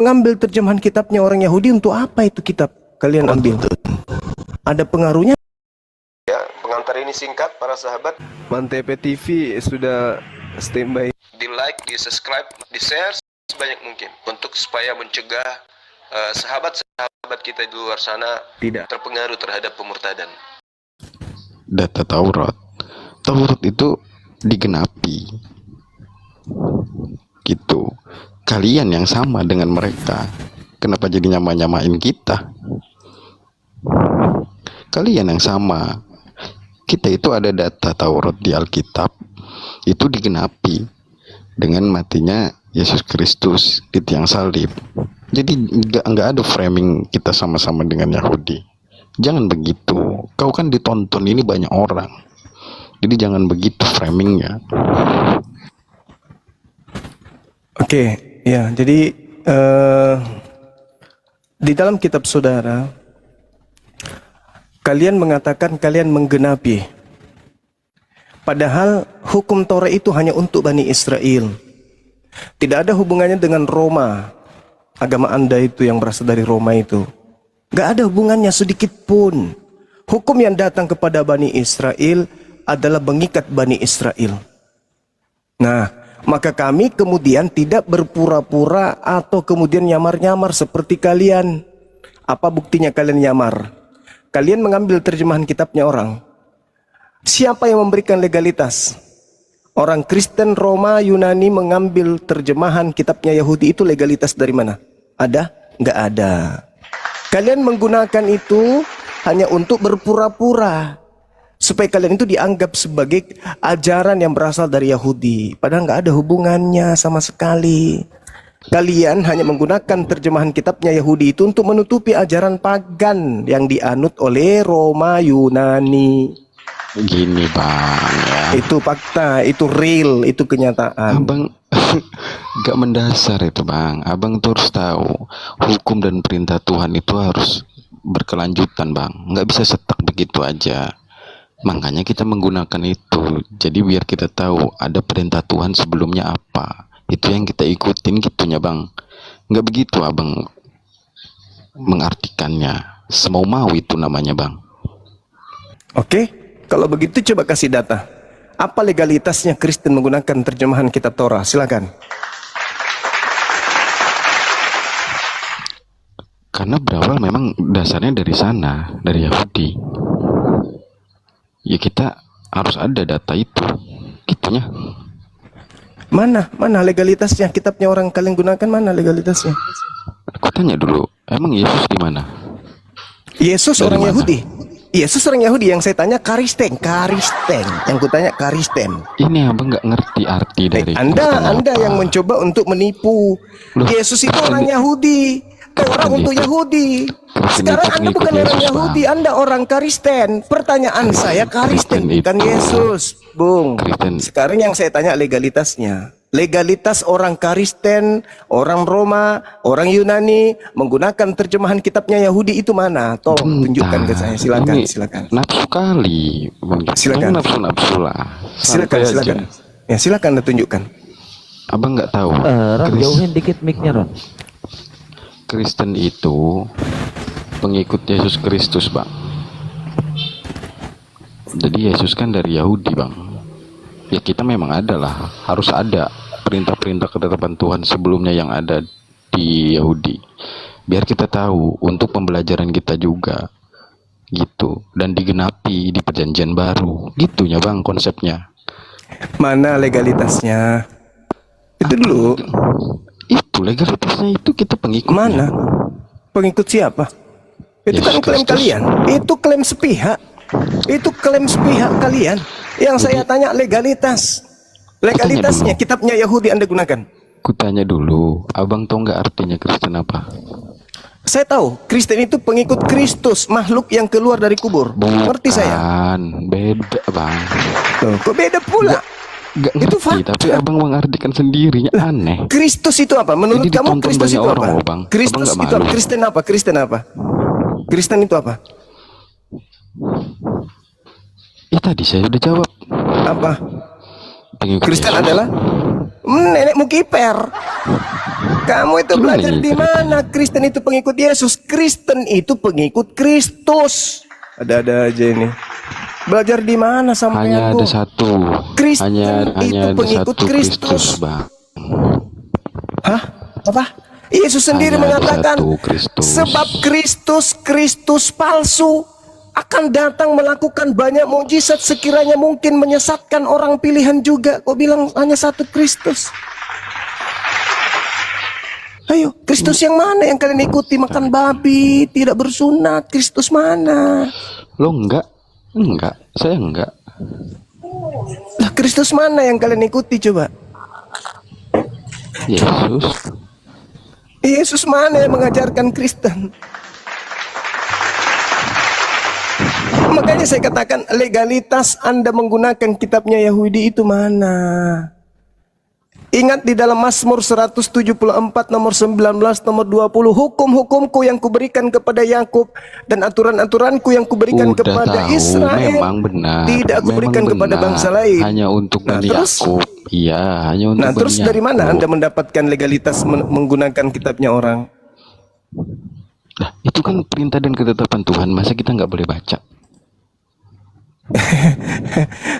Mengambil terjemahan kitabnya orang Yahudi untuk apa itu kitab kalian ambil? Ada pengaruhnya? Ya, pengantar ini singkat para sahabat. Mantep TV sudah standby. Di like, di subscribe, di share sebanyak mungkin untuk supaya mencegah sahabat-sahabat kita di luar sana tidak terpengaruh terhadap pemurtadan. Data Taurat itu digenapi gitu. Kalian yang sama dengan mereka, kenapa jadi nyamain kita? Kalian yang sama. Kita itu ada data Taurat di Alkitab itu digenapi dengan matinya Yesus Kristus di tiang salib. Jadi nggak ada framing kita sama-sama dengan Yahudi. Jangan begitu. Kau kan ditonton ini banyak orang. Jadi jangan begitu framingnya. Oke, ya. Jadi di dalam kitab saudara, kalian mengatakan kalian menggenapi. Padahal hukum Taurat itu hanya untuk Bani Israel. Tidak ada hubungannya dengan Roma. Agama Anda itu yang berasal dari Roma itu. Gak ada hubungannya sedikit pun. Hukum yang datang kepada Bani Israel adalah mengikat Bani Israel. Nah, maka kami kemudian tidak berpura-pura atau kemudian nyamar-nyamar seperti kalian. Apa buktinya kalian nyamar? Kalian mengambil terjemahan kitabnya orang. Siapa yang memberikan legalitas? Orang Kristen, Roma, Yunani mengambil terjemahan kitabnya Yahudi, itu legalitas dari mana? Ada? Nggak ada. Kalian menggunakan itu hanya untuk berpura-pura, supaya kalian itu dianggap sebagai ajaran yang berasal dari Yahudi. Padahal nggak ada hubungannya sama sekali. Kalian hanya menggunakan terjemahan kitabnya Yahudi itu untuk menutupi ajaran pagan yang dianut oleh Roma, Yunani. Gini bang ya. Itu fakta, itu real, itu kenyataan. Abang gak mendasar itu bang. Abang tuh harus tahu hukum dan perintah Tuhan itu harus berkelanjutan bang. Nggak bisa setak begitu aja. Makanya kita menggunakan itu. Jadi biar kita tahu ada perintah Tuhan sebelumnya apa. Itu yang kita ikutin gitunya bang. Nggak begitu abang mengartikannya. Semau mau itu namanya bang. Oke, kalau begitu coba kasih data. Apa legalitasnya Kristen menggunakan terjemahan kitab Torah? Silakan. Karena berawal memang dasarnya dari sana, dari Yahudi. Ya kita harus ada data itu, gitunya. Mana legalitasnya? Kitabnya orang kalian gunakan, mana legalitasnya? Aku tanya dulu, emang Yesus di mana? Yesus Dari orang mana? Yahudi. Yesus orang Yahudi, yang saya tanya Karisten. Yang kutanya Karisten. Ini abang nggak ngerti arti dari Anda apa. yang mencoba untuk menipu. Loh, Yesus itu orang Yahudi. Orang untuk Yahudi. Sekarang Anda bukan orang Yahudi, Anda orang Kristen. Pertanyaan saya Kristen bukan Yesus, Bung. Sekarang yang saya tanya legalitasnya. Legalitas orang Kristen, orang Roma, orang Yunani menggunakan terjemahan kitabnya Yahudi itu mana? Tolong tunjukkan ke saya. Silakan. Nafsu kali, bang. Silakan. Nafsu lah. Silakan. Ya silakan Anda tunjukkan. Abang nggak tahu. Ron, jauhin dikit mic-nya Ron. Kristen itu pengikut Yesus Kristus bang. Jadi Yesus kan dari Yahudi bang. Ya kita memang harus ada perintah-perintah ketetapan Tuhan sebelumnya yang ada di Yahudi. Biar kita tahu untuk pembelajaran kita juga gitu. Dan digenapi di perjanjian baru. Gitunya bang konsepnya. Mana legalitasnya? Itu dulu. Itu legalitasnya itu kita pengikut. Mana? Pengikut siapa? Itu kan klaim kalian. Itu klaim sepihak. Itu klaim sepihak kalian. Yang saya tanya legalitas. Legalitasnya kitabnya Yahudi Anda gunakan. Kutanya dulu, abang tahu nggak artinya Kristen apa? Saya tahu, Kristen itu pengikut Kristus, makhluk yang keluar dari kubur. Bukan, ngerti saya? Beda bang. Loh, kok beda pula? Gak itu ngerti, tapi abang mengartikan sendirinya aneh. Kristus itu apa? Menurut Jadi kamu Kristus itu apa? Bang. Kristus itu apa? Kristen apa? Kristen itu apa? Ya tadi saya udah jawab. Apa? Pengikut Kristen Yesus adalah nenekmu kiper. Kamu itu Gimana belajar ini di mana? Kristen itu pengikut Yesus, Kristen itu pengikut Kristus. Ada-ada aja ini. Belajar di mana sampai Hanya aku? ada satu. Kristen Hanya itu ada pengikut satu Kristus. Bang. Hah? Apa? Yesus sendiri Hanya ada mengatakan, satu Kristus. sebab Kristus palsu akan datang melakukan banyak mukjizat sekiranya mungkin menyesatkan orang pilihan juga. Kau bilang hanya satu Kristus. Ayo, Kristus yang mana yang kalian ikuti? Makan babi, tidak bersunat. Kristus mana? Lo enggak? Enggak, saya enggak. Lah, Kristus mana yang kalian ikuti coba? Yesus. Yesus mana yang mengajarkan Kristen? Makanya saya katakan legalitas Anda menggunakan kitabnya Yahudi itu mana? Ingat di dalam Mazmur 174 nomor 19 nomor 20, hukum-hukumku yang kuberikan kepada Yakub dan aturan-aturanku yang kuberikan Udah kepada tahu, Israel memang benar. tidak aku Memang berikan kepada benar. bangsa lain. Hanya untuk Nah, Bani terus? Yakub. Iya, hanya untuk Nah, Bani terus dari mana Yakub. Anda mendapatkan legalitas menggunakan kitabnya orang? Lah, itu kan perintah dan ketetapan Tuhan. Masa kita nggak boleh baca?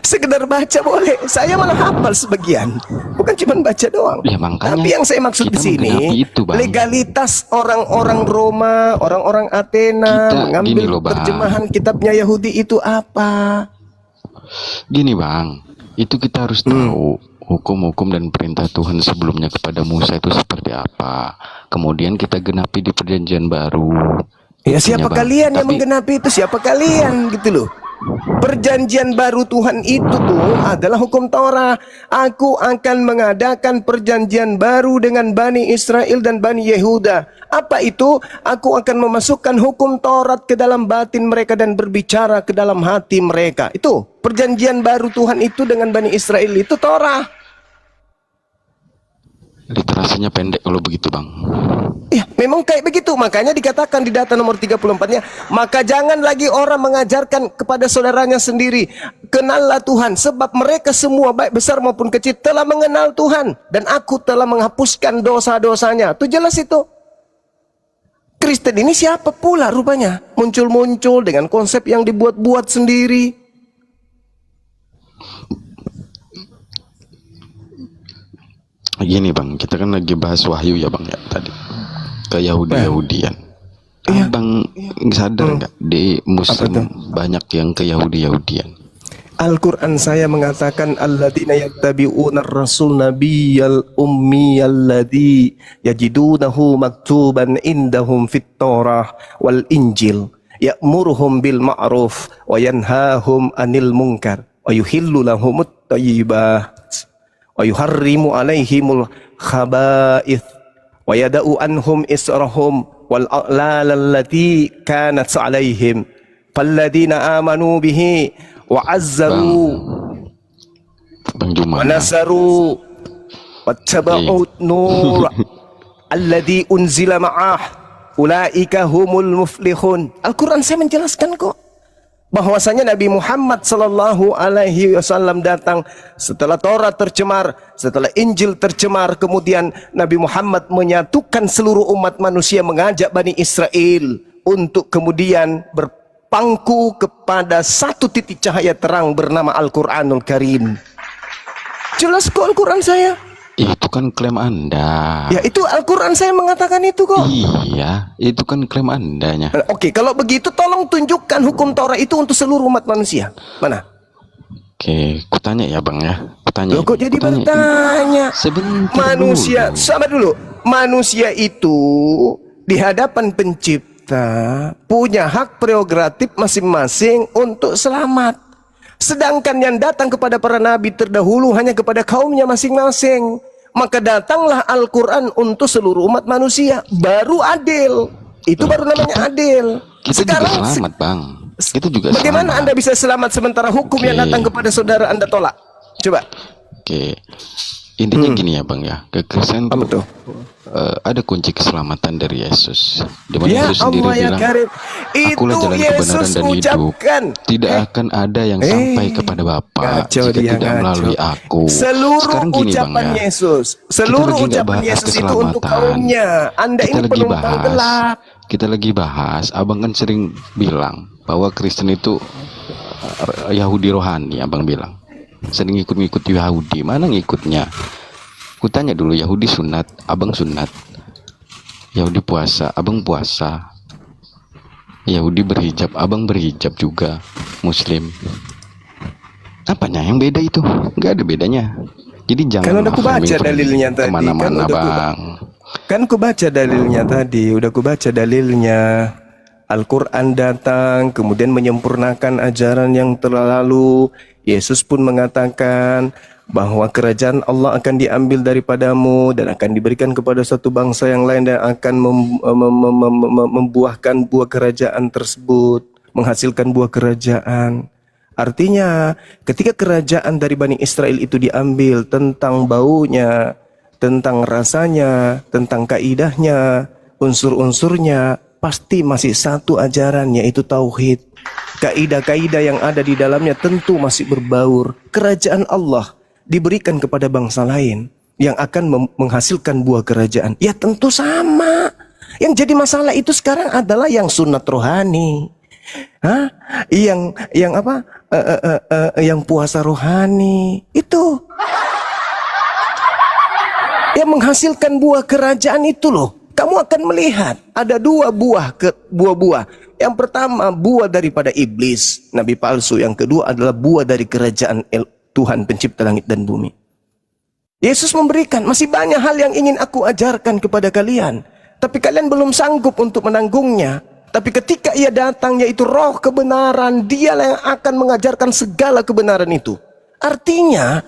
Sekedar baca boleh. Saya malah hafal sebagian. Bukan cuma baca doang. Ya, makanya Tapi yang saya maksud di kita sini, menggenapi itu, Bang. legalitas orang-orang Roma, orang-orang Athena Kita mengambil gini loh, Bang. terjemahan kitabnya Yahudi itu apa? Gini Bang, itu kita harus tahu hukum-hukum dan perintah Tuhan sebelumnya kepada Musa itu seperti apa. Kemudian kita genapi di perjanjian baru. Ya, Buktinya, siapa Bang. kalian yang Tapi- menggenapi itu? Siapa kalian gitu loh. Perjanjian baru Tuhan itu tuh adalah hukum Torah. Aku akan mengadakan perjanjian baru dengan Bani Israel dan Bani Yehuda. Apa itu? Aku akan memasukkan hukum Taurat ke dalam batin mereka dan berbicara ke dalam hati mereka. Itu perjanjian baru Tuhan itu dengan Bani Israel itu Torah. Literasinya pendek kalau begitu Bang. Ya, memang kayak begitu. Makanya dikatakan di data nomor 34-nya, maka jangan lagi orang mengajarkan kepada saudaranya sendiri, kenallah Tuhan, sebab mereka semua baik besar maupun kecil telah mengenal Tuhan, dan aku telah menghapuskan dosa-dosanya. Itu jelas itu. Kristen ini siapa pula rupanya? Muncul-muncul dengan konsep yang dibuat-buat sendiri. Gini Bang, kita kan lagi bahas wahyu ya Bang ya tadi. Ke Yahudi-Yahudian. Iya. Abang sadar nggak di Muslim banyak yang ke Yahudi-Yahudian? Al-Quran saya mengatakan alladzina yattabi'una ar-rasul nabiyyal ummiyal ladzi yajidunahu maktuban indahum fit Taurah wal Injil ya'muruhum bil ma'ruf wa yanhahum 'anil munkar wa yuhillu lahumut thayyibat wa yuharrimu 'alaihimul khaba'ith wa yada'u anhum israhum wal a'lal allati kanat 'alaihim falladzina amanu bihi wa'azzaru Bang Juma. wa nasaru wattaba'u nur alladhi unzila ma'ah ulaika humul muflihun. Al-Quran saya menjelaskan kok bahwasanya Nabi Muhammad sallallahu alaihi wasallam datang setelah Taurat tercemar, setelah Injil tercemar, kemudian Nabi Muhammad menyatukan seluruh umat manusia, mengajak Bani Israel untuk kemudian berpangku kepada satu titik cahaya terang bernama Al-Quranul Karim. Jelas kok Al-Quran saya. Itu kan klaim Anda. Ya itu Al-Quran saya mengatakan itu kok. Iya, itu kan klaim Andanya. Oke, kalau begitu tolong tunjukkan hukum Torah itu untuk seluruh umat manusia. Mana? Oke, kutanya ya Bang ya. Kutanya. Loh, kok jadi Kutanya. bertanya? Sebentar Manusia, dulu. sabar dulu. Manusia itu di hadapan pencipta punya hak prerogatif masing-masing untuk selamat. Sedangkan yang datang kepada para nabi terdahulu hanya kepada kaumnya masing-masing. Maka datanglah Al-Quran untuk seluruh umat manusia. Baru adil. Itu baru namanya adil. Kita juga selamat Bang. Kita juga bagaimana selamat. Anda bisa selamat sementara hukum yang Oke. datang kepada saudara Anda tolak? Coba. Oke. Intinya gini ya bang ya, kekristenan Apa itu tuh? ada kunci keselamatan dari Yesus. Di mana Ya Yesus sendiri Allah ya bilang, Karim, akulah itu jalan kebenaran Yesus dan hidup. ucapkan. Tidak akan ada yang sampai kepada Bapa Ngaco jika dia, tidak ngaco. melalui aku. Seluruh Sekarang gini bang ucapan ya, Yesus, seluruh lagi nggak ucapan bahas Yesus itu untuk keselamatan. kaumnya. Anda kita ini lagi penumpang bahas, gelap. kita lagi bahas. Abang kan sering bilang bahwa Kristen itu Yahudi rohani. Abang bilang sering ngikut-ngikut Yahudi. Mana ngikutnya? Kutanya dulu, Yahudi sunat, abang sunat. Yahudi puasa, abang puasa. Yahudi berhijab, abang berhijab juga. Muslim. Apanya yang beda itu? Nggak ada bedanya. Jadi jangan Kan udah kubaca dalilnya tadi. kemana-mana bang. Kan ku baca dalilnya tadi, udah ku baca dalilnya. Al-Quran datang, kemudian menyempurnakan ajaran yang terlalu. Yesus pun mengatakan bahwa kerajaan Allah akan diambil daripadamu dan akan diberikan kepada satu bangsa yang lain dan akan membuahkan buah kerajaan tersebut, menghasilkan buah kerajaan. Artinya, ketika kerajaan dari Bani Israel itu diambil, tentang baunya, tentang rasanya, tentang kaidahnya, unsur-unsurnya, pasti masih satu ajaran, yaitu tauhid. Kaidah-kaidah yang ada di dalamnya tentu masih berbaur. Kerajaan Allah diberikan kepada bangsa lain yang akan menghasilkan buah kerajaan. Ya tentu sama. Yang jadi masalah itu sekarang adalah yang sunat rohani. Hah? Yang apa? Yang puasa rohani. Itu. Yang menghasilkan buah kerajaan itu loh. Kamu akan melihat ada dua buah-buah. Yang pertama buah daripada iblis, nabi palsu. Yang kedua adalah buah dari kerajaan Tuhan pencipta langit dan bumi. Yesus memberikan, masih banyak hal yang ingin aku ajarkan kepada kalian, tapi kalian belum sanggup untuk menanggungnya. Tapi ketika ia datang, yaitu roh kebenaran, dialah yang akan mengajarkan segala kebenaran itu. Artinya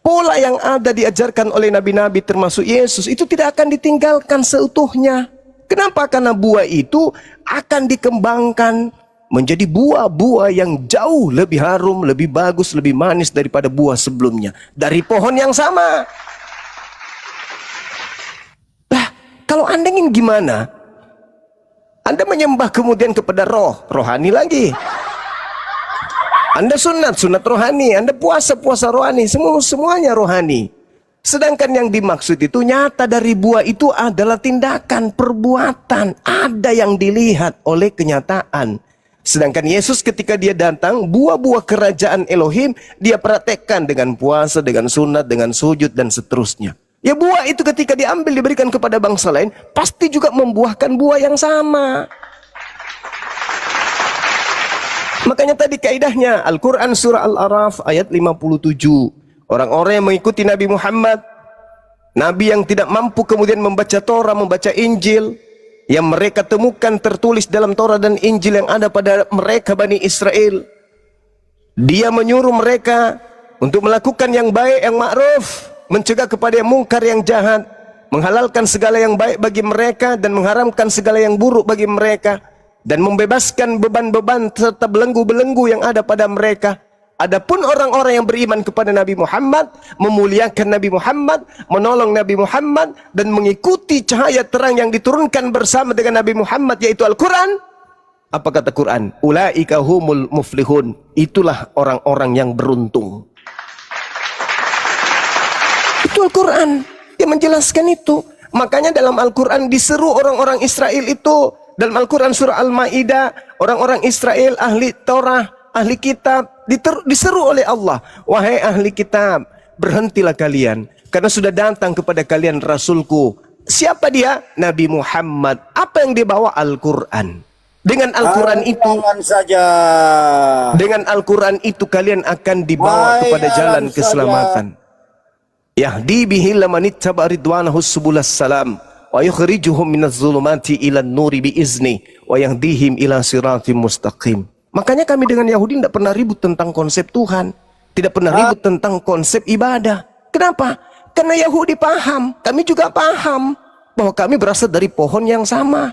pola yang ada diajarkan oleh nabi-nabi termasuk Yesus itu tidak akan ditinggalkan seutuhnya. Kenapa? Karena buah itu akan dikembangkan menjadi buah-buah yang jauh lebih harum, lebih bagus, lebih manis daripada buah sebelumnya. Dari pohon yang sama. Lah, kalau Anda ingin gimana? Anda menyembah kemudian kepada rohani lagi. Anda sunat rohani, Anda puasa rohani, semuanya rohani. Sedangkan yang dimaksud itu nyata dari buah itu adalah tindakan, perbuatan. Ada yang dilihat oleh kenyataan. Sedangkan Yesus ketika dia datang, buah-buah kerajaan Elohim dia praktekkan dengan puasa, dengan sunat, dengan sujud dan seterusnya. Ya buah itu ketika diambil diberikan kepada bangsa lain, pasti juga membuahkan buah yang sama. Makanya tadi kaidahnya Al-Quran surah Al-Araf ayat 57. Orang-orang yang mengikuti Nabi Muhammad, Nabi yang tidak mampu kemudian membaca Torah, membaca Injil, yang mereka temukan tertulis dalam Torah dan Injil yang ada pada mereka Bani Israel. Dia menyuruh mereka untuk melakukan yang baik, yang ma'ruf, mencegah kepada yang mungkar, yang jahat, menghalalkan segala yang baik bagi mereka dan mengharamkan segala yang buruk bagi mereka, dan membebaskan beban-beban serta belenggu-belenggu yang ada pada mereka. Adapun orang-orang yang beriman kepada Nabi Muhammad, memuliakan Nabi Muhammad, menolong Nabi Muhammad, dan mengikuti cahaya terang yang diturunkan bersama dengan Nabi Muhammad, yaitu Al-Quran. Apa kata Quran? Ulaika humul muflihun. Itulah orang-orang yang beruntung. Itu Al-Quran yang menjelaskan itu. Makanya dalam Al-Quran diseru orang-orang Israel itu. Dalam Al-Quran surah Al-Ma'idah, orang-orang Israel, ahli Torah, ahli kitab, diseru oleh Allah. Wahai ahli kitab, berhentilah kalian, karena sudah datang kepada kalian Rasulku. Siapa dia? Nabi Muhammad. Apa yang dia bawa? Al-Quran. Dengan Al-Quran itu, dengan Al-Quran itu kalian akan dibawa kepada jalan keselamatan. Yahdi bihi lamanittaba ridwanahu subulas salam. Wa yukhrijuhum minaz zulumati ilan nuri biizni wa yahdihim ila siratim mustaqim. Makanya kami dengan Yahudi tidak pernah ribut tentang konsep Tuhan, tidak pernah ribut tentang konsep ibadah. Kenapa? Karena Yahudi paham, kami juga paham bahwa kami berasal dari pohon yang sama.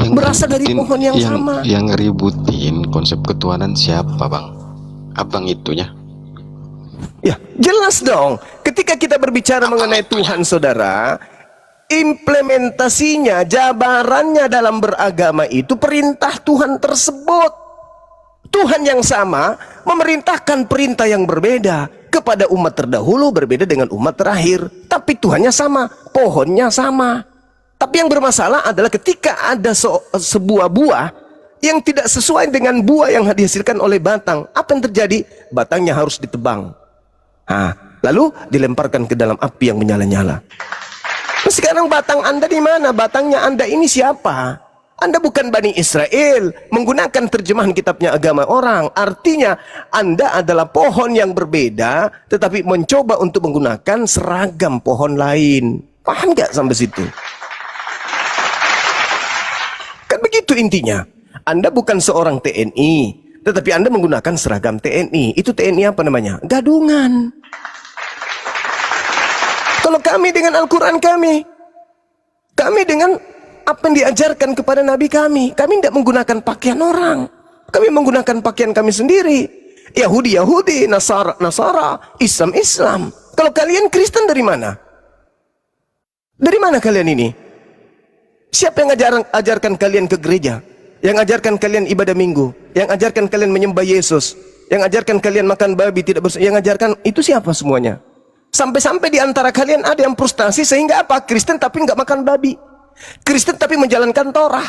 Berasal dari pohon yang sama. Yang ngeributin konsep ketuhanan siapa bang? Abang itunya. Ya, jelas dong. Ketika kita berbicara mengenai Tuhan, saudara, implementasinya, jabarannya dalam beragama itu perintah Tuhan tersebut. Tuhan yang sama memerintahkan perintah yang berbeda kepada umat terdahulu, berbeda dengan umat terakhir. Tapi Tuhannya sama, pohonnya sama. Tapi yang bermasalah adalah ketika ada sebuah buah yang tidak sesuai dengan buah yang dihasilkan oleh batang. Apa yang terjadi? Batangnya harus ditebang. Lalu dilemparkan ke dalam api yang menyala-nyala. Nah, sekarang batang Anda di mana? Batangnya Anda ini siapa? Anda bukan Bani Israel. Menggunakan terjemahan kitabnya agama orang. Artinya Anda adalah pohon yang berbeda, tetapi mencoba untuk menggunakan seragam pohon lain. Paham gak sampai situ? Kan begitu intinya. Anda bukan seorang TNI, tetapi Anda menggunakan seragam TNI. Itu TNI apa namanya? Gadungan. Kalau kami dengan Al-Quran kami dengan apa yang diajarkan kepada Nabi kami tidak menggunakan pakaian orang. Kami menggunakan pakaian kami sendiri. Yahudi, Nasara, Islam. Kalau kalian Kristen dari mana? Dari mana kalian ini? Siapa yang ajarkan kalian ke gereja? Yang ajarkan kalian ibadah minggu? Yang ajarkan kalian menyembah Yesus? Yang ajarkan kalian makan babi, yang ajarkan itu siapa semuanya? Sampai-sampai di antara kalian ada yang frustasi sehingga apa? Kristen tapi nggak makan babi. Kristen tapi menjalankan Torah.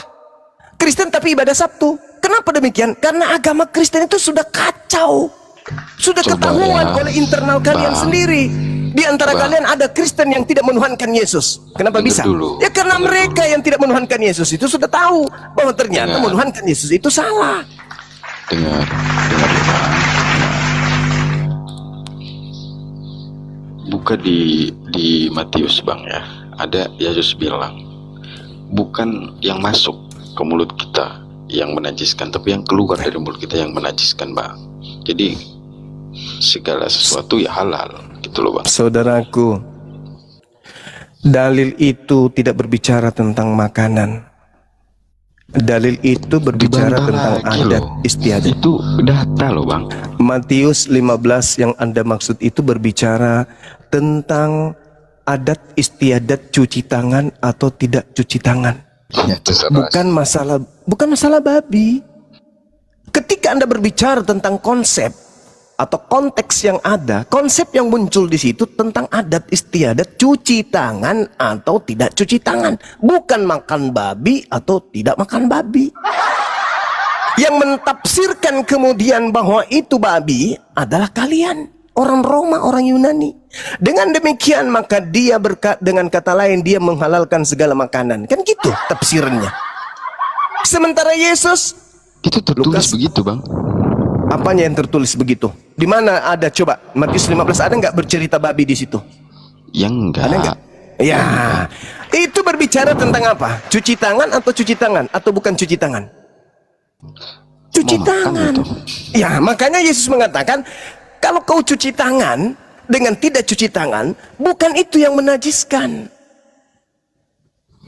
Kristen tapi ibadah Sabtu. Kenapa demikian? Karena agama Kristen itu sudah kacau. Sudah ketahuan oleh internal kalian sendiri. Di antara kalian ada Kristen yang tidak menuhankan Yesus. Kenapa bisa? Ya karena mereka yang tidak menuhankan Yesus itu sudah tahu bahwa ternyata menuhankan Yesus itu salah. Dengar. Buka di Matius Bang ya. Ada Yesus bilang, bukan yang masuk ke mulut kita yang menajiskan, tapi yang keluar dari mulut kita yang menajiskan, Bang. Jadi segala sesuatu ya halal gitu loh, Bang. Saudaraku, dalil itu tidak berbicara tentang makanan. Dalil itu berbicara tentang adat istiadat. Itu data loh, Bang. Matius 15 yang Anda maksud itu berbicara tentang adat istiadat cuci tangan atau tidak cuci tangan. Bukan masalah babi. Ketika Anda berbicara tentang konsep atau konteks yang ada, konsep yang muncul di situ tentang adat istiadat cuci tangan atau tidak cuci tangan, bukan makan babi atau tidak makan babi. Yang mentafsirkan kemudian bahwa itu babi adalah kalian, orang Roma, orang Yunani. Dengan demikian maka dia dengan kata lain dia menghalalkan segala makanan. Kan gitu tafsirannya. Sementara Yesus itu tertulis begitu, Bang. Apanya yang tertulis begitu? Di mana ada coba? Matius 15 ada nggak bercerita babi di situ? Yang enggak. Ada nggak? Ya, itu berbicara tentang apa? Cuci tangan atau cuci tangan atau bukan cuci tangan? Cuci tangan. Ya, makanya Yesus mengatakan kalau kau cuci tangan dengan tidak cuci tangan, bukan itu yang menajiskan.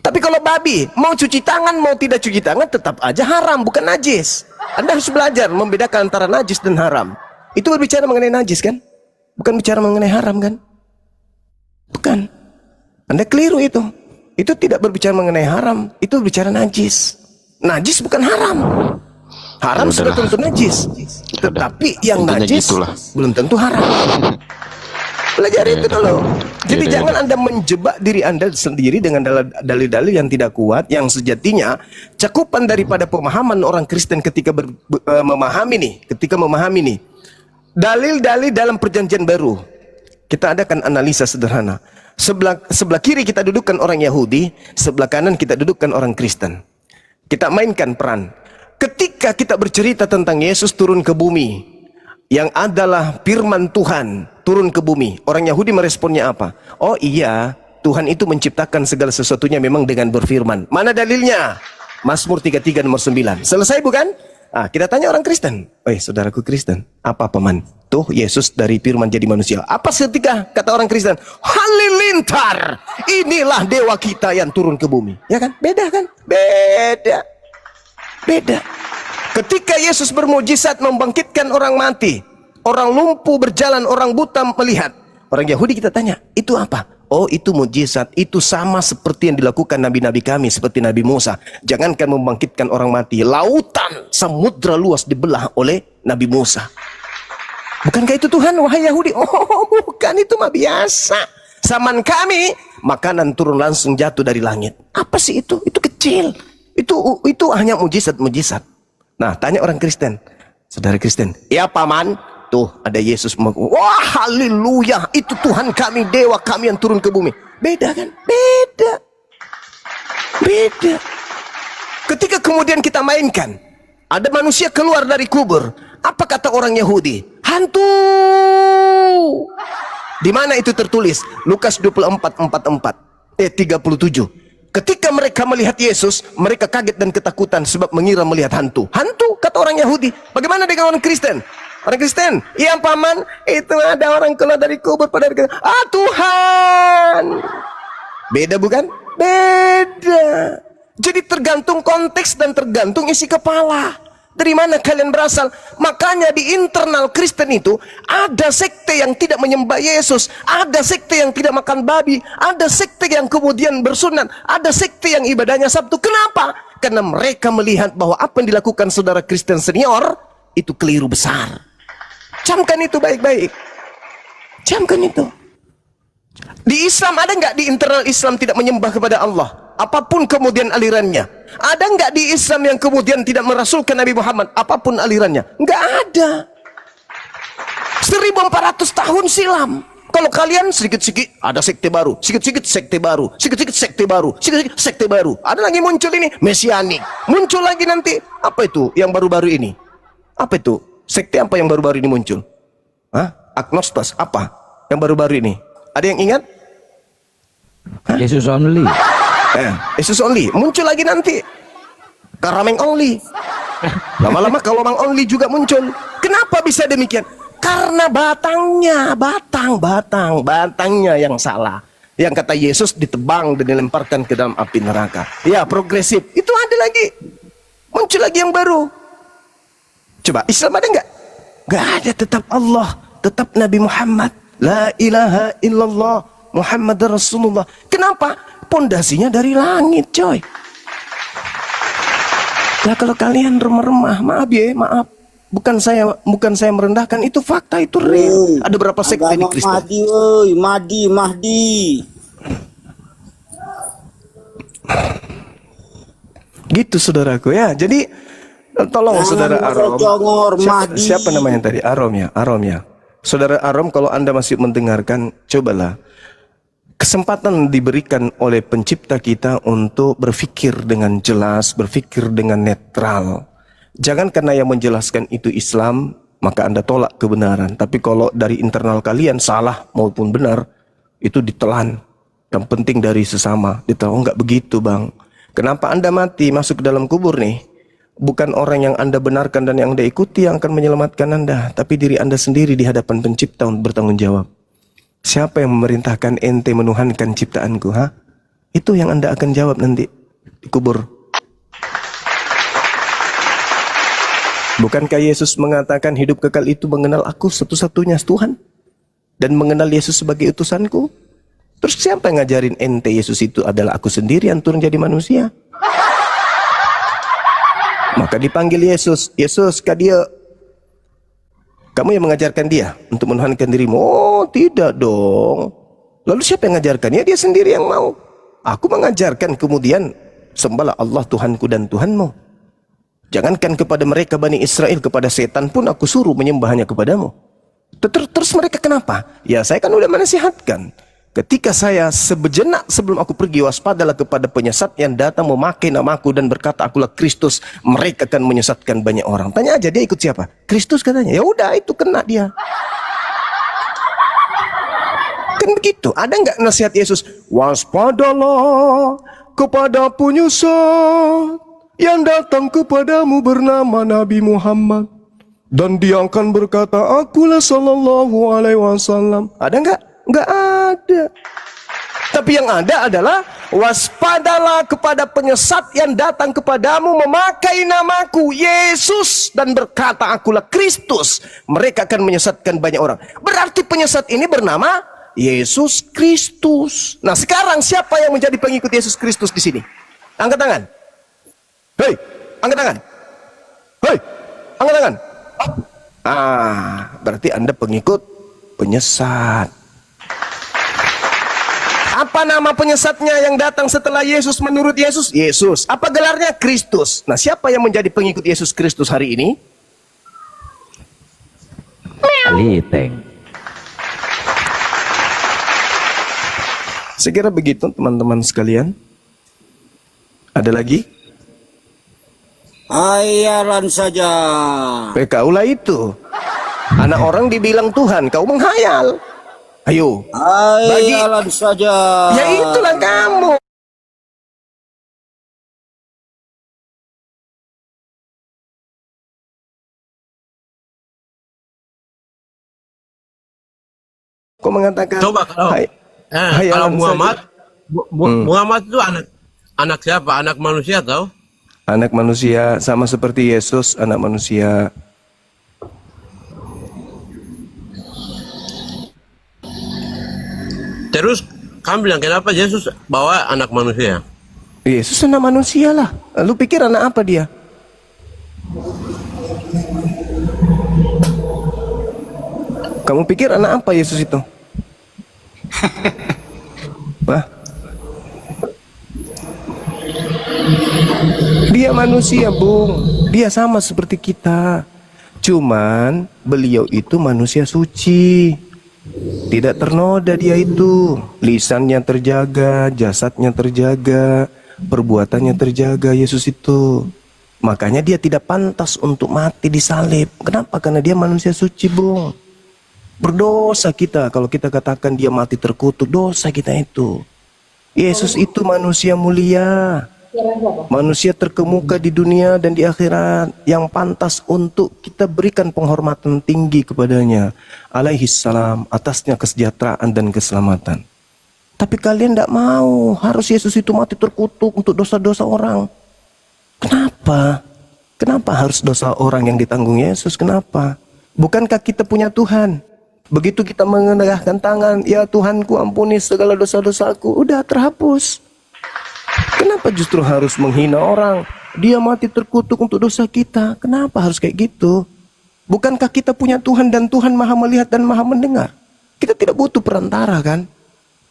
Tapi kalau babi mau cuci tangan mau tidak cuci tangan tetap aja haram, bukan najis. Anda harus belajar membedakan antara najis dan haram. Itu berbicara mengenai najis kan? Bukan bicara mengenai haram kan? Bukan. Anda keliru itu. Itu tidak berbicara mengenai haram, itu berbicara najis. Najis bukan haram. Haram sudah tentu najis. Tetapi yang najis belum tentu haram. Belajar itu dulu. Jadi jangan Anda menjebak diri Anda sendiri dengan dalil-dalil yang tidak kuat, yang sejatinya cakupan daripada pemahaman orang Kristen ketika memahami nih dalil-dalil dalam perjanjian baru. Kita adakan analisa sederhana. Sebelah kiri kita dudukkan orang Yahudi, sebelah kanan kita dudukkan orang Kristen. Kita mainkan peran. Ketika kita bercerita tentang Yesus turun ke bumi, yang adalah firman Tuhan turun ke bumi, orang Yahudi meresponnya apa? Oh iya, Tuhan itu menciptakan segala sesuatunya memang dengan berfirman. Mana dalilnya? Mazmur 33 nomor 9. Selesai bukan? Kita tanya orang Kristen. Saudaraku Kristen, apa paman? Tuh Yesus dari firman jadi manusia. Apa seketika kata orang Kristen? Halilintar, inilah dewa kita yang turun ke bumi. Ya kan? Beda kan? Beda. Ketika Yesus bermujizat membangkitkan orang mati, Orang lumpuh berjalan, orang buta melihat. Orang Yahudi kita tanya, itu apa? Oh, itu mujizat. Itu sama seperti yang dilakukan nabi-nabi kami, seperti Nabi Musa. Jangankan membangkitkan orang mati, lautan, samudra luas dibelah oleh Nabi Musa. Bukankah itu Tuhan, wahai Yahudi? Oh, bukan, itu mah biasa. Zaman kami, makanan turun langsung jatuh dari langit. Apa sih itu? Itu kecil. Itu hanya mujizat-mujizat. Nah, tanya orang Kristen. Saudara Kristen, ya paman, tuh ada Yesus. Wah, haleluya, itu Tuhan kami, dewa kami yang turun ke bumi. Beda kan? Beda. Beda. Ketika kemudian kita mainkan, ada manusia keluar dari kubur. Apa kata orang Yahudi? Hantu. Di mana itu tertulis? Lukas 24:37. Ketika mereka melihat Yesus, mereka kaget dan ketakutan sebab mengira melihat hantu. Hantu, kata orang Yahudi. Bagaimana dengan orang Kristen? Orang Kristen, iya paman, itu ada orang keluar dari kubur pada ah Tuhan. Beda bukan? Beda. Jadi tergantung konteks dan tergantung isi kepala. Dari mana kalian berasal? Makanya di internal Kristen itu ada sekte yang tidak menyembah Yesus, ada sekte yang tidak makan babi, ada sekte yang kemudian bersunat, ada sekte yang ibadahnya Sabtu. Kenapa? Karena mereka melihat bahwa apa yang dilakukan saudara Kristen senior itu keliru besar. Camkan itu baik-baik. Camkan itu. Di Islam ada nggak di internal Islam tidak menyembah kepada Allah? Apapun kemudian alirannya. Ada nggak di Islam yang kemudian tidak merasulkan Nabi Muhammad? Apapun alirannya. Nggak ada. 1400 tahun silam. Kalau kalian sedikit-sedikit ada sekte baru, sedikit-sedikit sekte baru, sedikit-sedikit sekte baru, sedikit-sedikit sekte baru. Ada lagi muncul ini mesianik. Muncul lagi nanti apa itu yang baru-baru ini? Apa itu? Sekte apa yang baru-baru ini muncul? Hah? Agnostas apa yang baru-baru ini? Ada yang ingat? Yesus only. Yesus only. Muncul lagi nanti. Karameng only. Lama-lama kalau mang only juga muncul. Kenapa bisa demikian? Karena batangnya yang salah. Yang kata Yesus ditebang dan dilemparkan ke dalam api neraka. Ya, progresif. Itu ada lagi. Muncul lagi yang baru. Coba, Islam ada nggak? Nggak ada, tetap Allah. Tetap Nabi Muhammad. La ilaha illallah Muhammad Rasulullah. Kenapa? Pondasinya dari langit, coy. Nah, kalau kalian remah-remah, maaf ya, maaf. Bukan saya merendahkan, itu fakta, itu real. Ada berapa sekte di Kristen? Mahdi. Gitu saudaraku ya. Jadi tolong saudara Arom. Siapa namanya tadi? Arom ya. Saudara Arom, kalau Anda masih mendengarkan, cobalah. Kesempatan diberikan oleh pencipta kita untuk berpikir dengan jelas, berpikir dengan netral. Jangan karena yang menjelaskan itu Islam, maka Anda tolak kebenaran. Tapi kalau dari internal kalian salah maupun benar, itu ditelan. Yang penting dari sesama. Ditelan, oh enggak begitu bang. Kenapa Anda mati masuk ke dalam kubur nih? Bukan orang yang Anda benarkan dan yang Anda ikuti yang akan menyelamatkan Anda, tapi diri Anda sendiri di hadapan pencipta untuk bertanggung jawab. Siapa yang memerintahkan ente menuhankan ciptaanku? Ha? Itu yang Anda akan jawab nanti di kubur. Bukankah Yesus mengatakan hidup kekal itu mengenal aku satu-satunya Tuhan dan mengenal Yesus sebagai utusanku? Terus siapa yang ngajarin ente Yesus itu adalah aku sendiri yang turun jadi manusia? Maka dipanggil Yesus. Yesus, dia, kamu yang mengajarkan dia untuk menuhankan dirimu? Oh, tidak dong. Lalu siapa yang mengajarkan? Ya dia sendiri yang mau. Aku mengajarkan, kemudian sembahlah Allah Tuhanku dan Tuhanmu. Jangankan kepada mereka Bani Israel, kepada setan pun aku suruh menyembahnya kepadamu. Terus mereka kenapa? Ya saya kan udah menasihatkan. Ketika saya sejenak sebelum aku pergi, waspadalah kepada penyesat yang datang memakai namaku dan berkata akulah Kristus. Mereka akan menyesatkan banyak orang. Tanya aja dia ikut siapa? Kristus katanya. Ya udah itu kena dia. Kan begitu. Ada nggak nasihat Yesus? Waspadalah kepada penyesat yang datang kepadamu bernama Nabi Muhammad. Dan dia akan berkata akulah sallallahu alaihi wasallam. Ada nggak? Nggak ada. Tapi yang ada adalah waspadalah kepada penyesat yang datang kepadamu memakai namaku Yesus dan berkata akulah Kristus. Mereka akan menyesatkan banyak orang. Berarti penyesat ini bernama Yesus Kristus. Nah, sekarang siapa yang menjadi pengikut Yesus Kristus di sini? Angkat tangan. Hei, angkat tangan. Hei, angkat tangan. Berarti Anda pengikut penyesat. Apa nama penyesatnya yang datang setelah Yesus menurut Yesus? Yesus. Apa gelarnya? Kristus. Nah, siapa yang menjadi pengikut Yesus Kristus hari ini? Liteng. Saya kira begitu teman-teman sekalian. Ada lagi? Hayalan saja. Kaulah itu. Anak orang dibilang Tuhan, kau menghayal. Ayo. Hayalan saja. Ya itulah kamu. Kau mengatakan Coba kalau kalau hayalan Muhammad, saja. Muhammad itu anak siapa? Anak manusia tahu? Anak manusia sama seperti Yesus, anak manusia. Terus kamu bilang kenapa Yesus bawa anak manusia? Yesus anak manusia lah. Lu pikir anak apa dia? Kamu pikir anak apa Yesus itu? Wah. Dia manusia, Bung. Dia sama seperti kita. Cuman beliau itu manusia suci. Tidak ternoda dia itu. Lisannya terjaga, jasadnya terjaga, perbuatannya terjaga Yesus itu. Makanya dia tidak pantas untuk mati disalib. Kenapa? Karena dia manusia suci, Bung. Berdosa kita kalau kita katakan dia mati terkutuk. Dosa kita itu. Yesus itu manusia mulia, manusia terkemuka di dunia dan di akhirat, yang pantas untuk kita berikan penghormatan tinggi kepadanya alaihi salam, atasnya kesejahteraan dan keselamatan. Tapi kalian tidak mau, harus Yesus itu mati terkutuk untuk dosa-dosa orang. Kenapa? Kenapa harus dosa orang yang ditanggung Yesus? Kenapa? Bukankah kita punya Tuhan? Begitu kita mengendahkan tangan, ya Tuhanku ampuni segala dosa-dosaku, udah terhapus. Kenapa justru harus menghina orang? Dia mati terkutuk untuk dosa kita. Kenapa harus kayak gitu? Bukankah kita punya Tuhan dan Tuhan maha melihat dan maha mendengar? Kita tidak butuh perantara kan?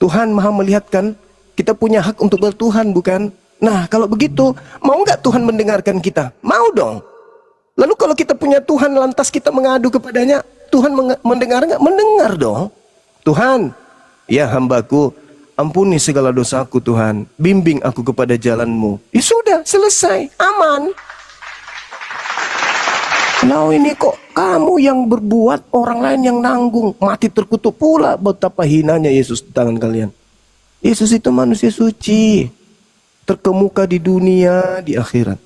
Tuhan maha melihat kan? Kita punya hak untuk bertuhan bukan? Nah kalau begitu, mau nggak Tuhan mendengarkan kita? Mau dong. Lalu kalau kita punya Tuhan lantas kita mengadu kepadanya, Tuhan mendengar nggak? Mendengar dong. Tuhan, ya hambaku, ampuni segala dosaku Tuhan, bimbing aku kepada jalan-Mu. Ya sudah, selesai, aman. Nah ini kok kamu yang berbuat, orang lain yang nanggung, mati terkutuk pula. Betapa hinanya Yesus di tangan kalian. Yesus itu manusia suci, terkemuka di dunia, di akhirat.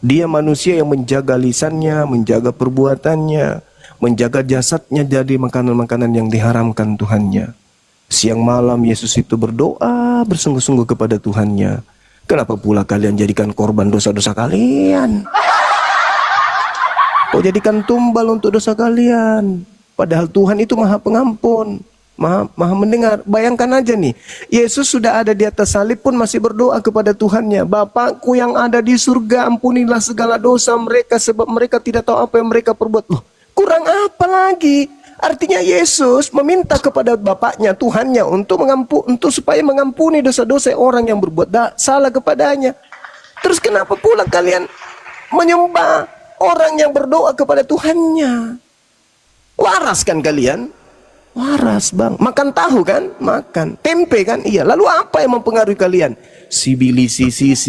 Dia manusia yang menjaga lisannya, menjaga perbuatannya, menjaga jasadnya dari makanan-makanan yang diharamkan Tuhannya. Siang malam Yesus itu berdoa bersungguh-sungguh kepada Tuhannya. Kenapa pula kalian jadikan korban dosa-dosa kalian? Kau jadikan tumbal untuk dosa kalian. Padahal Tuhan itu maha pengampun, maha mendengar. Bayangkan aja nih, Yesus sudah ada di atas salib pun masih berdoa kepada Tuhannya. Bapakku yang ada di surga, ampunilah segala dosa mereka sebab mereka tidak tahu apa yang mereka perbuat. Loh, kurang apa lagi? Artinya Yesus meminta kepada Bapaknya, Tuhannya untuk supaya mengampuni dosa-dosa orang yang berbuat salah kepadanya. Terus kenapa pula kalian menyembah orang yang berdoa kepada Tuhannya? Waras kan kalian? Waras bang. Makan tahu kan? Makan. Tempe kan? Iya. Lalu apa yang mempengaruhi kalian? Sibilisisis.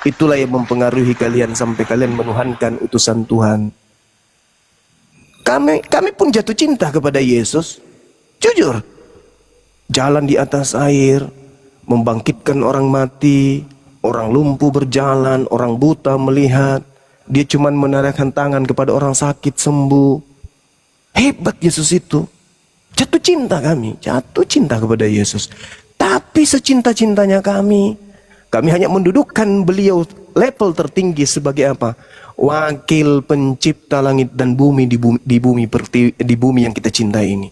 Itulah yang mempengaruhi kalian sampai kalian menuhankan utusan Tuhan. Kami pun jatuh cinta kepada Yesus. Jujur. Jalan di atas air, membangkitkan orang mati, orang lumpuh berjalan, orang buta melihat. Dia cuma menarikkan tangan kepada orang sakit sembuh. Hebat Yesus itu. Jatuh cinta kami, jatuh cinta kepada Yesus. Tapi secinta-cintanya kami hanya mendudukkan beliau level tertinggi sebagai apa? Wakil pencipta langit dan bumi di bumi yang kita cintai ini.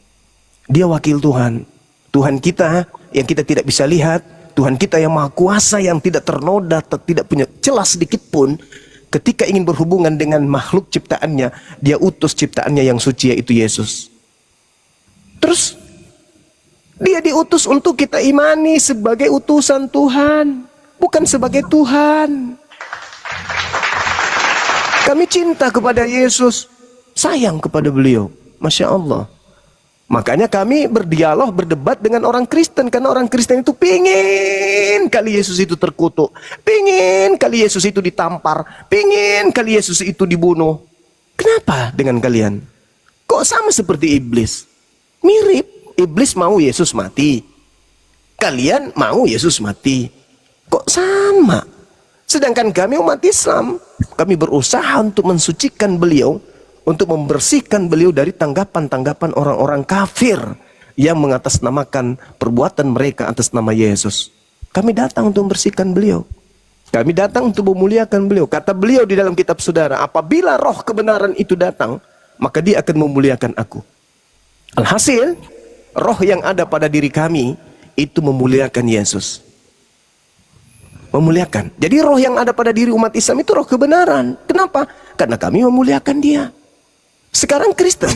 Dia wakil Tuhan. Tuhan kita yang kita tidak bisa lihat, Tuhan kita yang maha kuasa, yang tidak ternoda, tidak punya celah sedikit pun. Ketika ingin berhubungan dengan makhluk ciptaannya, dia utus ciptaannya yang suci, yaitu Yesus. Terus dia diutus untuk kita imani sebagai utusan Tuhan, bukan sebagai Tuhan. Kami cinta kepada Yesus, sayang kepada beliau. Masya Allah. Makanya kami berdialog, berdebat dengan orang Kristen. Karena orang Kristen itu pingin kali Yesus itu terkutuk, pingin kali Yesus itu ditampar, pingin kali Yesus itu dibunuh. Kenapa dengan kalian? Kok sama seperti iblis? Mirip. Iblis mau Yesus mati, kalian mau Yesus mati. Kok sama? Sedangkan kami umat Islam, kami berusaha untuk mensucikan beliau, untuk membersihkan beliau dari tanggapan-tanggapan orang-orang kafir yang mengatasnamakan perbuatan mereka atas nama Yesus. Kami datang untuk membersihkan beliau. Kami datang untuk memuliakan beliau. Kata beliau di dalam kitab saudara, apabila roh kebenaran itu datang, maka dia akan memuliakan aku. Alhasil, roh yang ada pada diri kami itu memuliakan Yesus. Memuliakan. Jadi roh yang ada pada diri umat Islam itu roh kebenaran. Kenapa? Karena kami memuliakan dia. Sekarang Kristen,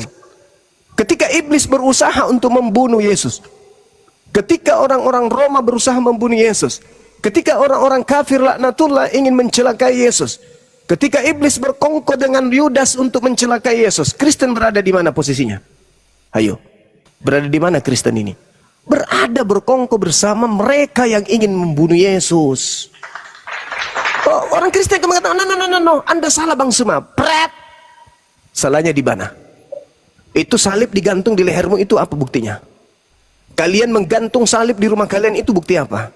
ketika iblis berusaha untuk membunuh Yesus, ketika orang-orang Roma berusaha membunuh Yesus, ketika orang-orang kafir laknatullah ingin mencelakai Yesus, ketika iblis berkongkol dengan Yudas untuk mencelakai Yesus, Kristen berada di mana posisinya? Ayo. Berada di mana Kristen ini? Berada berkongkol bersama mereka yang ingin membunuh Yesus. Oh, orang Kristen akan mengatakan, no, Anda salah Bang Suma. Pret. Salahnya di mana? Itu salib digantung di lehermu, itu apa buktinya? Kalian menggantung salib di rumah kalian, itu bukti apa?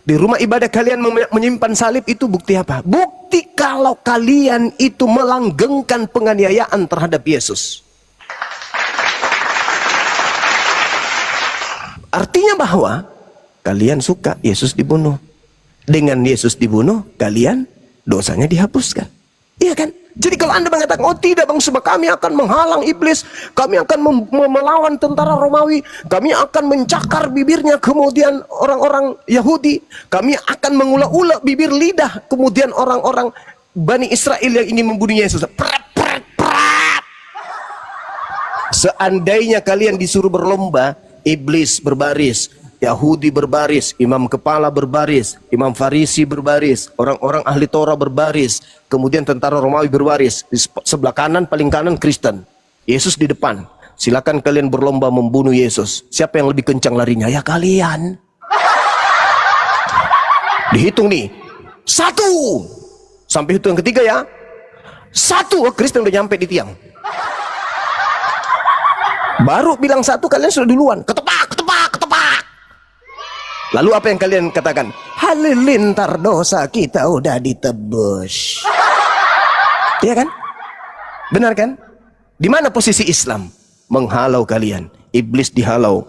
Di rumah ibadah kalian menyimpan salib, itu bukti apa? Bukti kalau kalian itu melanggengkan penganiayaan terhadap Yesus. Artinya bahwa kalian suka Yesus dibunuh. Dengan Yesus dibunuh, kalian dosanya dihapuskan. Iya kan? Jadi kalau Anda mengatakan, oh tidak Bang Suma, kami akan menghalang iblis, kami akan melawan tentara Romawi, kami akan mencakar bibirnya kemudian orang-orang Yahudi, kami akan mengulek-ulek bibir lidah kemudian orang-orang Bani Israel yang ingin membunuh Yesus. Prat. Seandainya kalian disuruh berlomba, iblis berbaris, Yahudi berbaris, imam kepala berbaris, imam Farisi berbaris, orang-orang ahli Torah berbaris, kemudian tentara Romawi berbaris, di sebelah kanan, paling kanan Kristen, Yesus di depan. Silakan kalian berlomba membunuh Yesus. Siapa yang lebih kencang larinya? Ya kalian. Dihitung nih, 1 sampai hitung yang ketiga ya. 1, Kristen udah nyampe di tiang. Baru bilang 1, kalian sudah duluan. Ketepak. Lalu apa yang kalian katakan? Halilintar dosa kita udah ditebus. Iya kan? Benar kan? Di mana posisi Islam? Menghalau kalian. Iblis dihalau,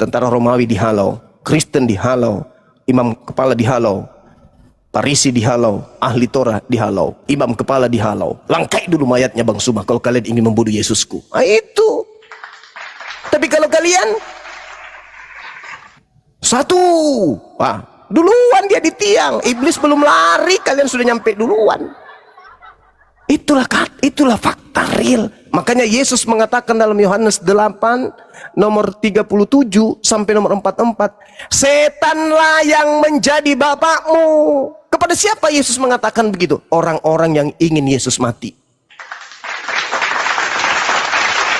tentara Romawi dihalau, Kristen dihalau, imam kepala dihalau, Farisi dihalau, ahli Torah dihalau, imam kepala dihalau. Langkai dulu mayatnya Bang Suma kalau kalian ingin membunuh Yesusku. Nah, itu. Tapi kalau kalian 1, wah, duluan dia di tiang. Iblis belum lari, kalian sudah nyampe duluan. Itulah fakta real. Makanya Yesus mengatakan dalam Yohanes 8 nomor 37 sampai nomor 44, setanlah yang menjadi bapakmu. Kepada siapa Yesus mengatakan begitu? Orang-orang yang ingin Yesus mati.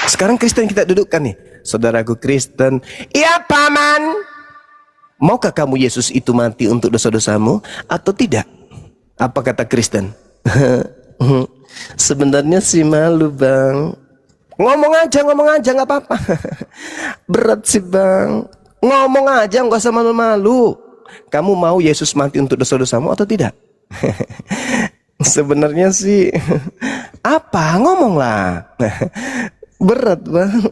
Sekarang Kristen kita dudukkan nih, saudaraku Kristen, ya paman, maukah kamu Yesus itu mati untuk dosa-dosamu atau tidak? Apa kata Kristen? Sebenarnya sih malu Bang. Ngomong aja nggak apa-apa. Berat sih Bang. Ngomong aja nggak usah malu-malu. Kamu mau Yesus mati untuk dosa-dosamu atau tidak? Sebenarnya sih apa? Ngomonglah. Berat bang.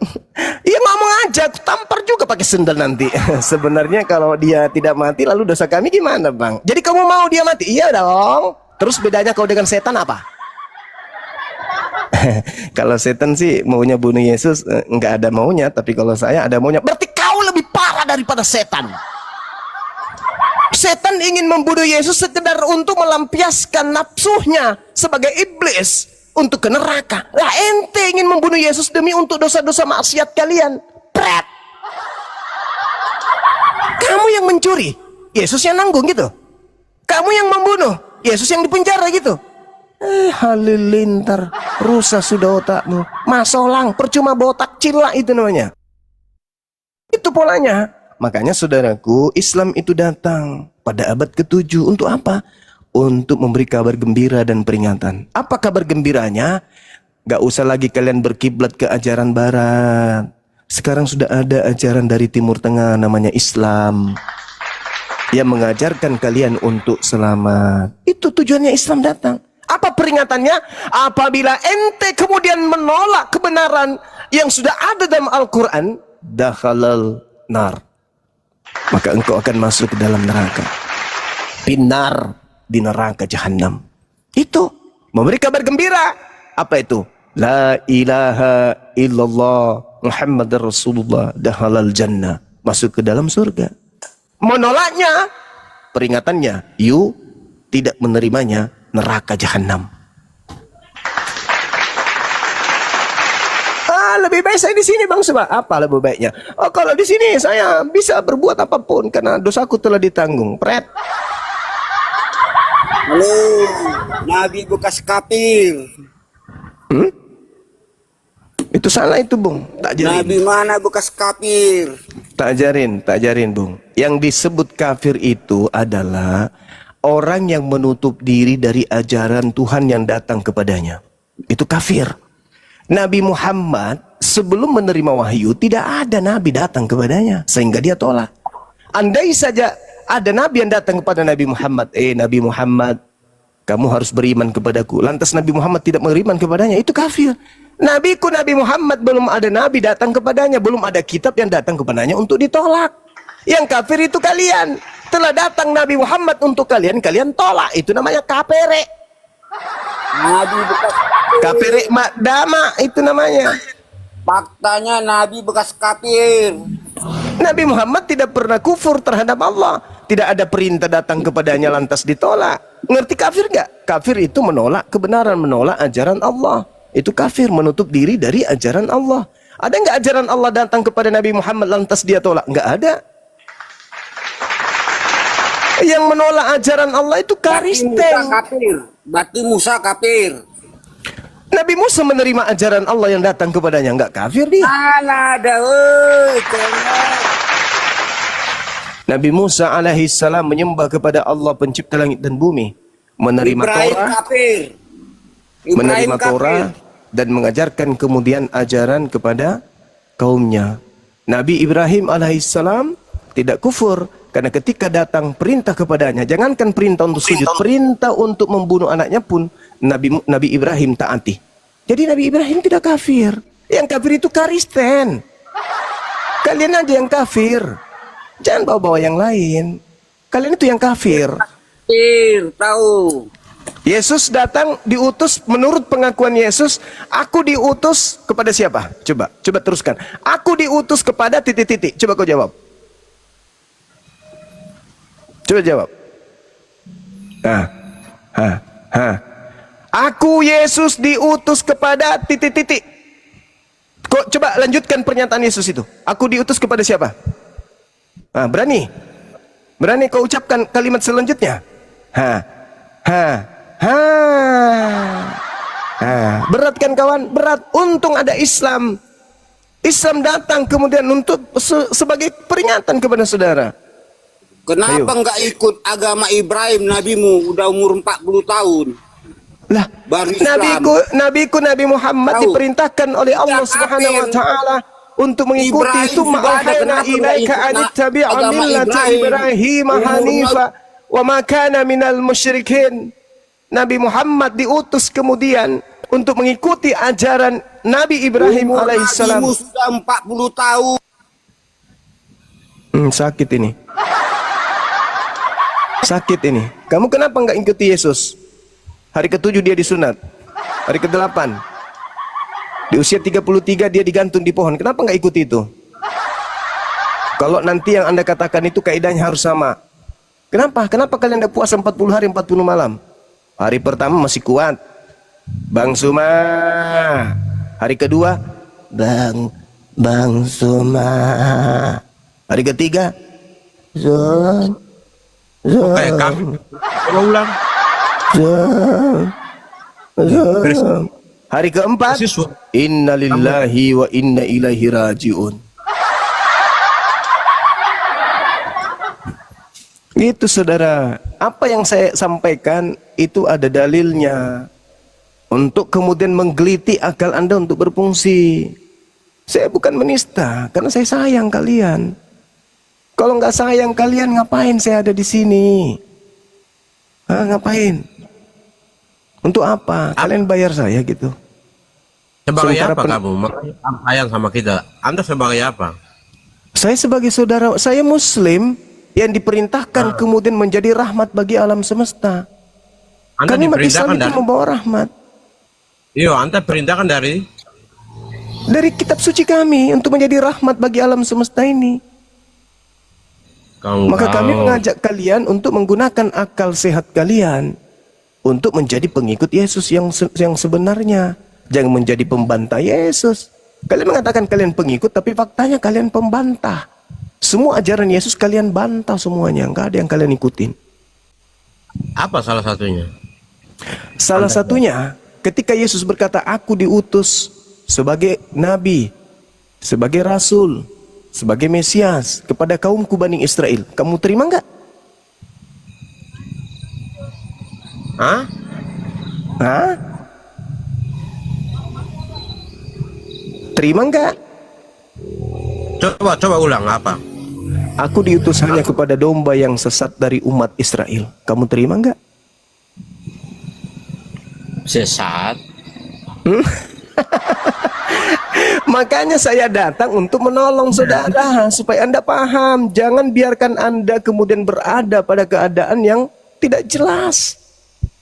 Iya ngomong aja, aku tampar juga pakai sendal nanti. Sebenarnya kalau dia tidak mati lalu dosa kami gimana bang? Jadi kamu mau dia mati? Iya dong. Terus bedanya kau dengan setan apa? Kalau setan sih maunya bunuh Yesus, nggak ada maunya. Tapi kalau saya ada maunya. Berarti kau lebih parah daripada setan. Setan ingin membunuh Yesus sekedar untuk melampiaskan nafsunya sebagai iblis untuk ke neraka. Lah ente ingin membunuh Yesus demi untuk dosa-dosa maksiat kalian. Pret. Kamu yang mencuri, Yesus yang nanggung gitu. Kamu yang membunuh, Yesus yang dipenjara gitu. Halilintar, rusak sudah otakmu. Masolang, percuma botak cila itu namanya. Itu polanya. Makanya saudaraku, Islam itu datang pada abad ke-7 untuk apa? Untuk memberi kabar gembira dan peringatan. Apa kabar gembiranya? Gak usah lagi kalian berkiblat ke ajaran barat. Sekarang sudah ada ajaran dari Timur Tengah namanya Islam, yang mengajarkan kalian untuk selamat. Itu tujuannya Islam datang. Apa peringatannya? Apabila ente kemudian menolak kebenaran yang sudah ada dalam Al-Quran, dakhalal nar, maka engkau akan masuk ke dalam neraka. Binar, di neraka jahanam. Itu memberi kabar gembira. Apa itu? La ilaha illallah Muhammad Rasulullah dakhalal jannah, masuk ke dalam surga. Menolaknya, peringatannya, you tidak menerimanya, neraka jahanam. Lebih baik saya di sini bang, sebab apa lebih baiknya? Kalau di sini saya bisa berbuat apapun karena dosaku telah ditanggung. Pret. Halo, Nabi bekas kafir. Itu salah itu bung. Tak ajarin. Nabi mana bekas kafir? Tak ajarin bung. Yang disebut kafir itu adalah orang yang menutup diri dari ajaran Tuhan yang datang kepadanya. Itu kafir. Nabi Muhammad sebelum menerima wahyu tidak ada nabi datang kepadanya sehingga dia tolak. Andai saja ada nabi yang datang kepada Nabi Muhammad, Nabi Muhammad, kamu harus beriman kepadaku. Lantas Nabi Muhammad tidak beriman kepadanya, itu kafir. Nabiku Nabi Muhammad belum ada nabi datang kepadanya, belum ada kitab yang datang kepadanya untuk ditolak. Yang kafir itu kalian. Telah datang Nabi Muhammad untuk kalian, kalian tolak. Itu namanya kafire. Nabi bekas Kafire makdama itu namanya. faktanya Nabi bekas kafir. Nabi Muhammad tidak pernah kufur terhadap Allah. Tidak ada perintah datang kepadanya lantas ditolak. Ngerti kafir nggak? Kafir itu menolak kebenaran, menolak ajaran Allah. Itu kafir, menutup diri dari ajaran Allah. Ada nggak ajaran Allah datang kepada Nabi Muhammad lantas dia tolak? Nggak ada. Yang menolak ajaran Allah itu Kristen. Berarti Musa kafir. Nabi Musa menerima ajaran Allah yang datang kepadanya, nggak kafir dia. Mana ada, Nabi Musa alaihissalam menyembah kepada Allah pencipta langit dan bumi, menerima Ibrahim Torah, kafir. menerima Torah dan mengajarkan kemudian ajaran kepada kaumnya. Nabi Ibrahim alaihissalam tidak kufur karena ketika datang perintah kepadanya, jangankan perintah untuk sujud, perintah untuk membunuh anaknya pun Nabi Ibrahim taati. Jadi Nabi Ibrahim tidak kafir. Yang kafir itu Kristen. Kalian aja yang kafir. Jangan bawa-bawa yang lain. Kalian itu yang kafir. Kafir, tahu. Yesus datang diutus, menurut pengakuan Yesus, aku diutus kepada siapa? Coba teruskan. Aku diutus kepada titik-titik. Coba kau jawab. Coba jawab. Aku Yesus diutus kepada titik-titik. Kok coba lanjutkan pernyataan Yesus itu. Aku diutus kepada siapa? Berani kau ucapkan kalimat selanjutnya. Berat kan kawan? Berat. Untung ada Islam. Islam datang kemudian untuk sebagai peringatan kepada saudara. Kenapa nggak ikut agama Ibrahim, nabimu udah umur 40 tahun? Lah, nabiku Nabi Muhammad diperintahkan oleh Allah Subhanahu wa taala untuk mengikuti itu. Ma'ahayna ilaika anittabi'a millata Ibrahim hanifa wa ma kana minal musyrikin. Nabi Muhammad diutus kemudian untuk mengikuti ajaran Nabi Ibrahim Umur alaihissalam. nabimu sudah 40 tahun. Sakit ini. Sakit ini. Kamu kenapa nggak ikuti Yesus? Hari ke-7 dia disunat. Hari ke-8 di usia 33 dia digantung di pohon. Kenapa nggak ikuti itu? Kalau nanti yang Anda katakan itu kaidahnya harus sama. Kenapa? Kenapa kalian tidak puasa 40 hari 40 malam? Hari pertama masih kuat, Bang Suma. Hari kedua, Bang Suma. Hari ketiga, Zon. Kayak kami. Coba ulang. Hari keempat, Siswa. Inna lillahi wa inna ilaihi rajiun. Itu saudara, apa yang saya sampaikan itu ada dalilnya untuk kemudian menggeliti akal Anda untuk berfungsi. Saya bukan menista karena saya sayang kalian. Kalau nggak sayang kalian, ngapain saya ada di sini? Ngapain? Untuk apa? Kalian bayar saya gitu. Sebagai Sementara apa kamu? Makanya sayang sama kita. Anda sebagai apa? Saya sebagai saudara, saya Muslim yang diperintahkan kemudian menjadi rahmat bagi alam semesta. Anda Kami mati diperintahkan salib itu dari... membawa rahmat Iya, Anda perintahkan dari... kitab suci kami untuk menjadi rahmat bagi alam semesta ini. Maka kami mengajak kalian untuk menggunakan akal sehat kalian untuk menjadi pengikut Yesus yang sebenarnya. Jangan menjadi pembantah Yesus. Kalian mengatakan kalian pengikut, tapi faktanya kalian pembantah. Semua ajaran Yesus kalian bantah semuanya. Enggak ada yang kalian ikutin. Apa salah satunya? Salah satunya ketika Yesus berkata, aku diutus sebagai nabi, sebagai rasul, sebagai Mesias kepada kaumku Bani Israel. Kamu terima enggak? Hah? Hah? Terima enggak? Coba ulang apa? Aku diutus hanya kepada domba yang sesat dari umat Israel. Kamu terima enggak? Sesat. Makanya saya datang untuk menolong saudara supaya Anda paham. Jangan biarkan Anda kemudian berada pada keadaan yang tidak jelas.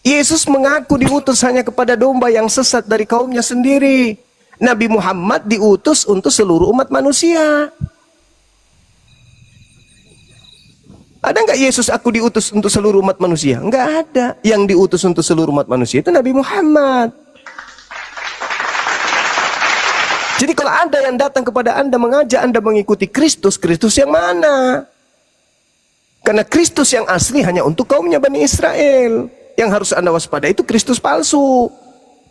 Yesus mengaku diutus hanya kepada domba yang sesat dari kaumnya sendiri. Nabi Muhammad diutus untuk seluruh umat manusia. Ada nggak Yesus aku diutus untuk seluruh umat manusia? Nggak ada. Yang diutus untuk seluruh umat manusia itu Nabi Muhammad. Jadi kalau ada yang datang kepada Anda mengajak Anda mengikuti Kristus, Kristus yang mana? Karena Kristus yang asli hanya untuk kaumnya Bani Israel. Yang harus Anda waspada itu Kristus palsu.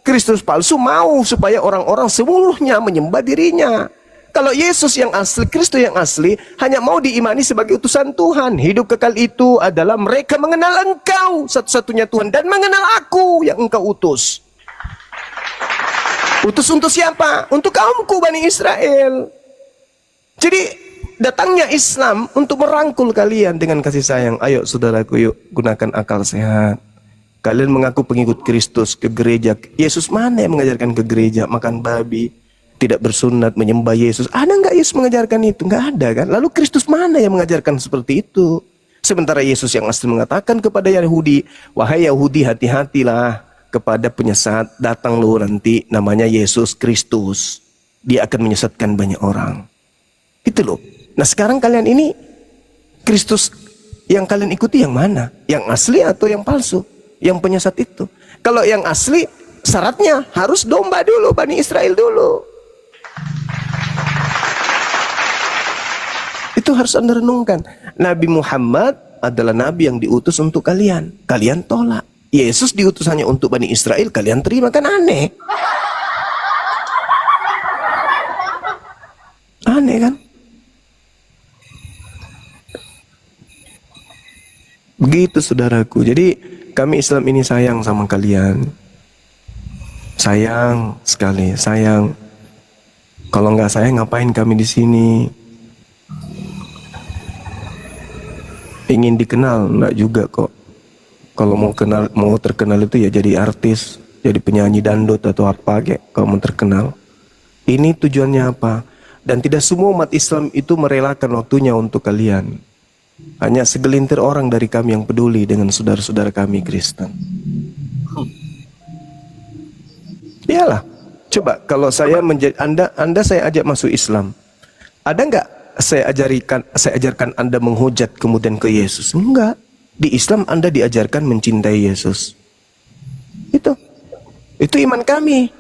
Kristus palsu mau supaya orang-orang seluruhnya menyembah dirinya. Kalau Yesus yang asli, Kristus yang asli, hanya mau diimani sebagai utusan Tuhan. Hidup kekal itu adalah mereka mengenal Engkau, satu-satunya Tuhan, dan mengenal Aku yang Engkau utus. Utus untuk siapa? Untuk kaumku Bani Israel. Jadi datangnya Islam untuk merangkul kalian dengan kasih sayang. Ayo saudaraku, yuk gunakan akal sehat. Kalian mengaku pengikut Kristus, ke gereja. Yesus mana yang mengajarkan ke gereja makan babi, tidak bersunat, menyembah Yesus? Ada nggak Yesus mengajarkan itu? Nggak ada kan? Lalu Kristus mana yang mengajarkan seperti itu? Sementara Yesus yang asli mengatakan kepada Yahudi, wahai Yahudi, hati-hatilah kepada penyesat, datang loh nanti namanya Yesus Kristus. Dia akan menyesatkan banyak orang. Itu loh. Nah sekarang kalian ini, Kristus yang kalian ikuti yang mana? Yang asli atau yang palsu? Yang penyesat itu. Kalau yang asli, syaratnya harus domba dulu, Bani Israel dulu. Itu harus Anda renungkan. Nabi Muhammad adalah nabi yang diutus untuk kalian. Kalian tolak. Yesus diutus hanya untuk Bani Israel, kalian terima, kan aneh. Aneh kan? Begitu saudaraku. Jadi kami Islam ini sayang sama kalian. Sayang sekali, sayang. Kalau nggak sayang ngapain kami di sini? Ingin dikenal? Nggak juga kok. Kalau mau terkenal itu ya jadi artis. jadi penyanyi dangdut atau apa kayak kamu terkenal. Ini tujuannya apa? Dan tidak semua umat Islam itu merelakan waktunya untuk kalian. Hanya segelintir orang dari kami yang peduli dengan saudara-saudara kami Kristen. Iyalah, coba kalau saya menjadi Anda saya ajak masuk Islam, ada nggak saya ajarkan Anda menghujat kemudian ke Yesus? Enggak. Di Islam Anda diajarkan mencintai Yesus. Itu iman kami.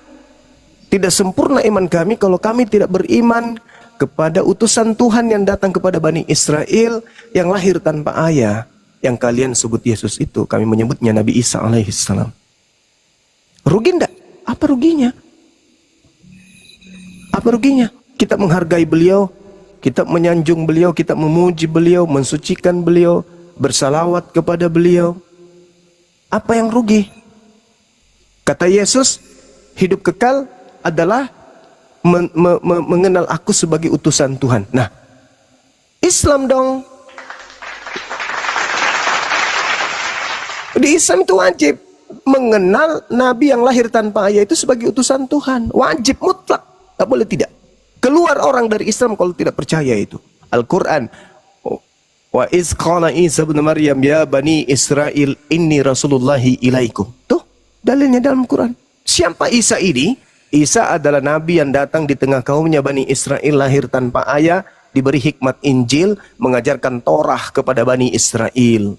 Tidak sempurna iman kami kalau kami tidak beriman kepada utusan Tuhan yang datang kepada Bani Israel yang lahir tanpa ayah, yang kalian sebut Yesus itu. Kami menyebutnya Nabi Isa alaihissalam. Rugi enggak? Apa ruginya? Apa ruginya? Kita menghargai beliau, kita menyanjung beliau, kita memuji beliau, mensucikan beliau, bersalawat kepada beliau. Apa yang rugi? Kata Yesus, hidup kekal adalah mengenal aku sebagai utusan Tuhan. Nah, Islam dong. Di Islam itu wajib mengenal Nabi yang lahir tanpa ayah itu sebagai utusan Tuhan. Wajib mutlak, tak boleh tidak. Keluar orang dari Islam kalau tidak percaya itu. Al-Quran, wa iz qala Isa bin Maryam ya bani Israel inni rasulullahi ilaikum. Tuh dalilnya dalam Quran. Siapa Isa ini? Isa adalah nabi yang datang di tengah kaumnya Bani Israel lahir tanpa ayah, diberi hikmat Injil, mengajarkan Torah kepada Bani Israel.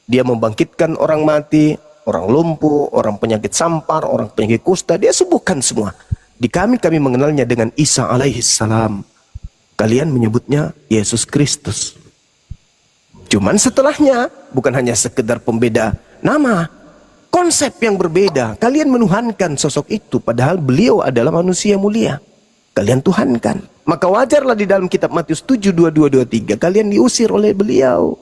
Dia membangkitkan orang mati, orang lumpuh, orang penyakit sampar, orang penyakit kusta, dia sembuhkan semua. Di kami mengenalnya dengan Isa alaihissalam. Kalian menyebutnya Yesus Kristus. Cuman setelahnya bukan hanya sekedar pembeda nama, konsep yang berbeda. Kalian menuhankan sosok itu padahal beliau adalah manusia mulia. Kalian tuhankan. Maka wajarlah di dalam kitab Matius 7:22-23 kalian diusir oleh beliau.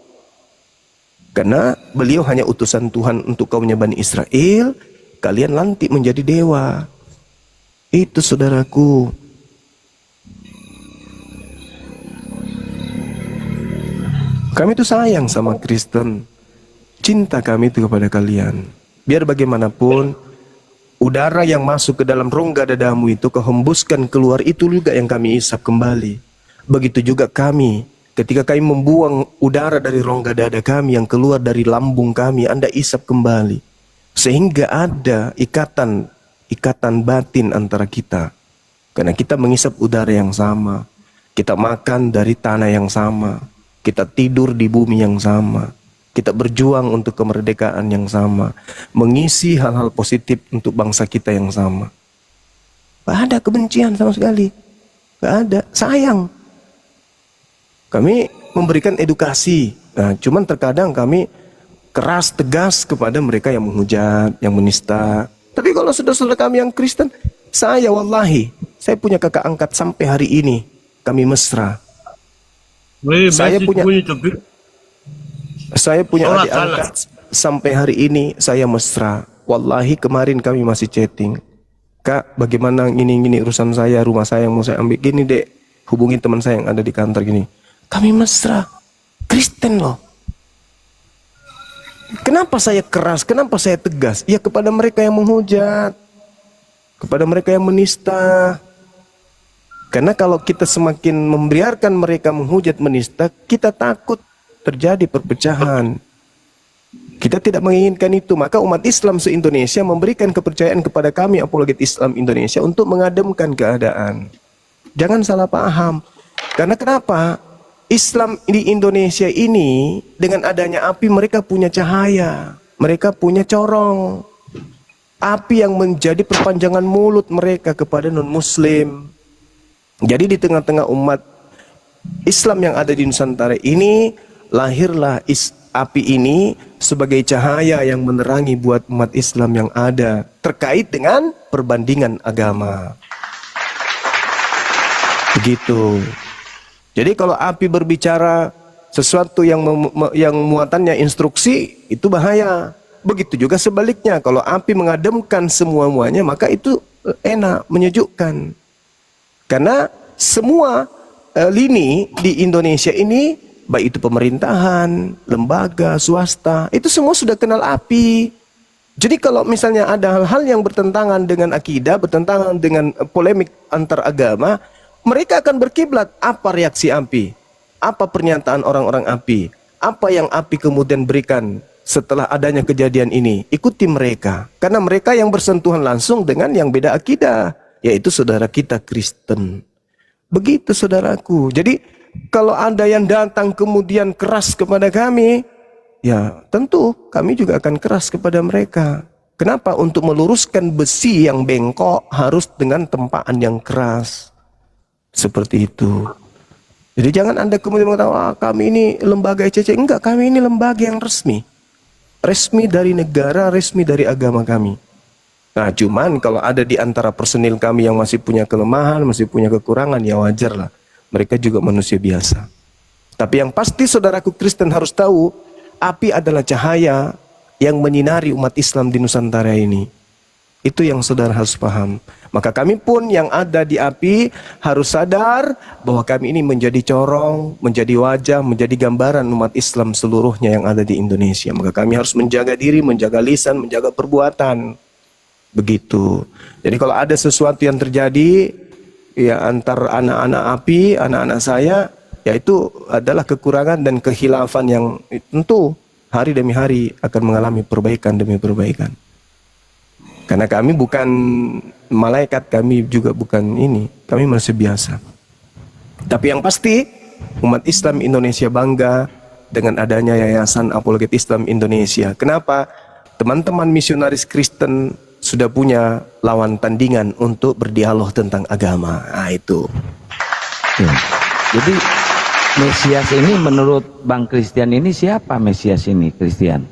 Karena beliau hanya utusan Tuhan untuk kaumnya Bani Israel, kalian lantik menjadi dewa. Itu saudaraku. Kami itu sayang sama Kristen. Cinta kami itu kepada kalian. Biar bagaimanapun, udara yang masuk ke dalam rongga dadamu itu kau hembuskan keluar, itu juga yang kami isap kembali. Begitu juga kami, ketika kami membuang udara dari rongga dada kami yang keluar dari lambung kami, Anda isap kembali. Sehingga ada ikatan batin antara kita. Karena kita mengisap udara yang sama. Kita makan dari tanah yang sama. Kita tidur di bumi yang sama. Kita berjuang untuk kemerdekaan yang sama. Mengisi hal-hal positif untuk bangsa kita yang sama. Gak ada kebencian sama sekali. Gak ada. Sayang. Kami memberikan edukasi. Nah, cuman terkadang kami keras, tegas kepada mereka yang menghujat, yang menista. Tapi kalau saudara-saudara kami yang Kristen, saya wallahi, saya punya kakak angkat sampai hari ini. Kami mesra. Saya punya adik angkat sampai hari ini saya mesra. Wallahi kemarin kami masih chatting. Kak, bagaimana gini urusan saya, rumah saya yang mau saya ambil gini dek. Hubungi teman saya yang ada di kantor gini. Kami mesra. Kristen loh. Kenapa saya keras? Kenapa saya tegas? Ya kepada mereka yang menghujat. Kepada mereka yang menista. Karena kalau kita semakin membiarkan mereka menghujat, menista, kita takut terjadi perpecahan. Kita tidak menginginkan itu. Maka umat Islam se-Indonesia memberikan kepercayaan kepada kami, apologet Islam Indonesia, untuk mengademkan keadaan. Jangan salah paham. Karena kenapa? Islam di Indonesia ini, dengan adanya api, mereka punya cahaya. Mereka punya corong. Api yang menjadi perpanjangan mulut mereka kepada non-Muslim. Jadi di tengah-tengah umat Islam yang ada di Nusantara ini, lahirlah api ini sebagai cahaya yang menerangi buat umat Islam yang ada terkait dengan perbandingan agama. Begitu. Jadi kalau api berbicara sesuatu yang muatannya instruksi, itu bahaya. Begitu juga sebaliknya, kalau api mengademkan semua-muanya, maka itu enak, menyejukkan. Karena semua lini di Indonesia ini, baik itu pemerintahan, lembaga, swasta, itu semua sudah kenal api. Jadi kalau misalnya ada hal-hal yang bertentangan dengan akidah, bertentangan dengan polemik antar agama, mereka akan berkiblat. Apa reaksi API? Apa pernyataan orang-orang API? Apa yang API kemudian berikan setelah adanya kejadian ini? Ikuti mereka. Karena mereka yang bersentuhan langsung dengan yang beda akidah, yaitu saudara kita Kristen. Begitu saudaraku. Jadi kalau ada yang datang kemudian keras kepada kami, ya tentu kami juga akan keras kepada mereka. Kenapa? Untuk meluruskan besi yang bengkok harus dengan tempaan yang keras. Seperti itu. Jadi jangan Anda kemudian mengatakan, wah kami ini lembaga ECC. Enggak, kami ini lembaga yang resmi. Resmi dari negara, resmi dari agama kami. Nah cuman kalau ada di antara personil kami yang masih punya kelemahan, masih punya kekurangan, ya wajar lah. Mereka juga manusia biasa. Tapi yang pasti saudaraku Kristen harus tahu, API adalah cahaya yang menyinari umat Islam di Nusantara ini. Itu yang saudara harus paham. Maka kami pun yang ada di API harus sadar bahwa kami ini menjadi corong, menjadi wajah, menjadi gambaran umat Islam seluruhnya yang ada di Indonesia. Maka kami harus menjaga diri, menjaga lisan, menjaga perbuatan. Begitu. Jadi kalau ada sesuatu yang terjadi ya antar anak-anak API, anak-anak saya, ya itu adalah kekurangan dan kehilafan yang tentu hari demi hari akan mengalami perbaikan demi perbaikan. Karena kami bukan malaikat, kami juga bukan ini, kami manusia biasa. Tapi yang pasti umat Islam Indonesia bangga dengan adanya Yayasan Apologet Islam Indonesia. Kenapa? Teman-teman misionaris Kristen sudah punya lawan tandingan untuk berdialog tentang agama. Nah itu. Ya. Jadi Mesias ini menurut Bang Christian ini siapa Mesias ini, Christian?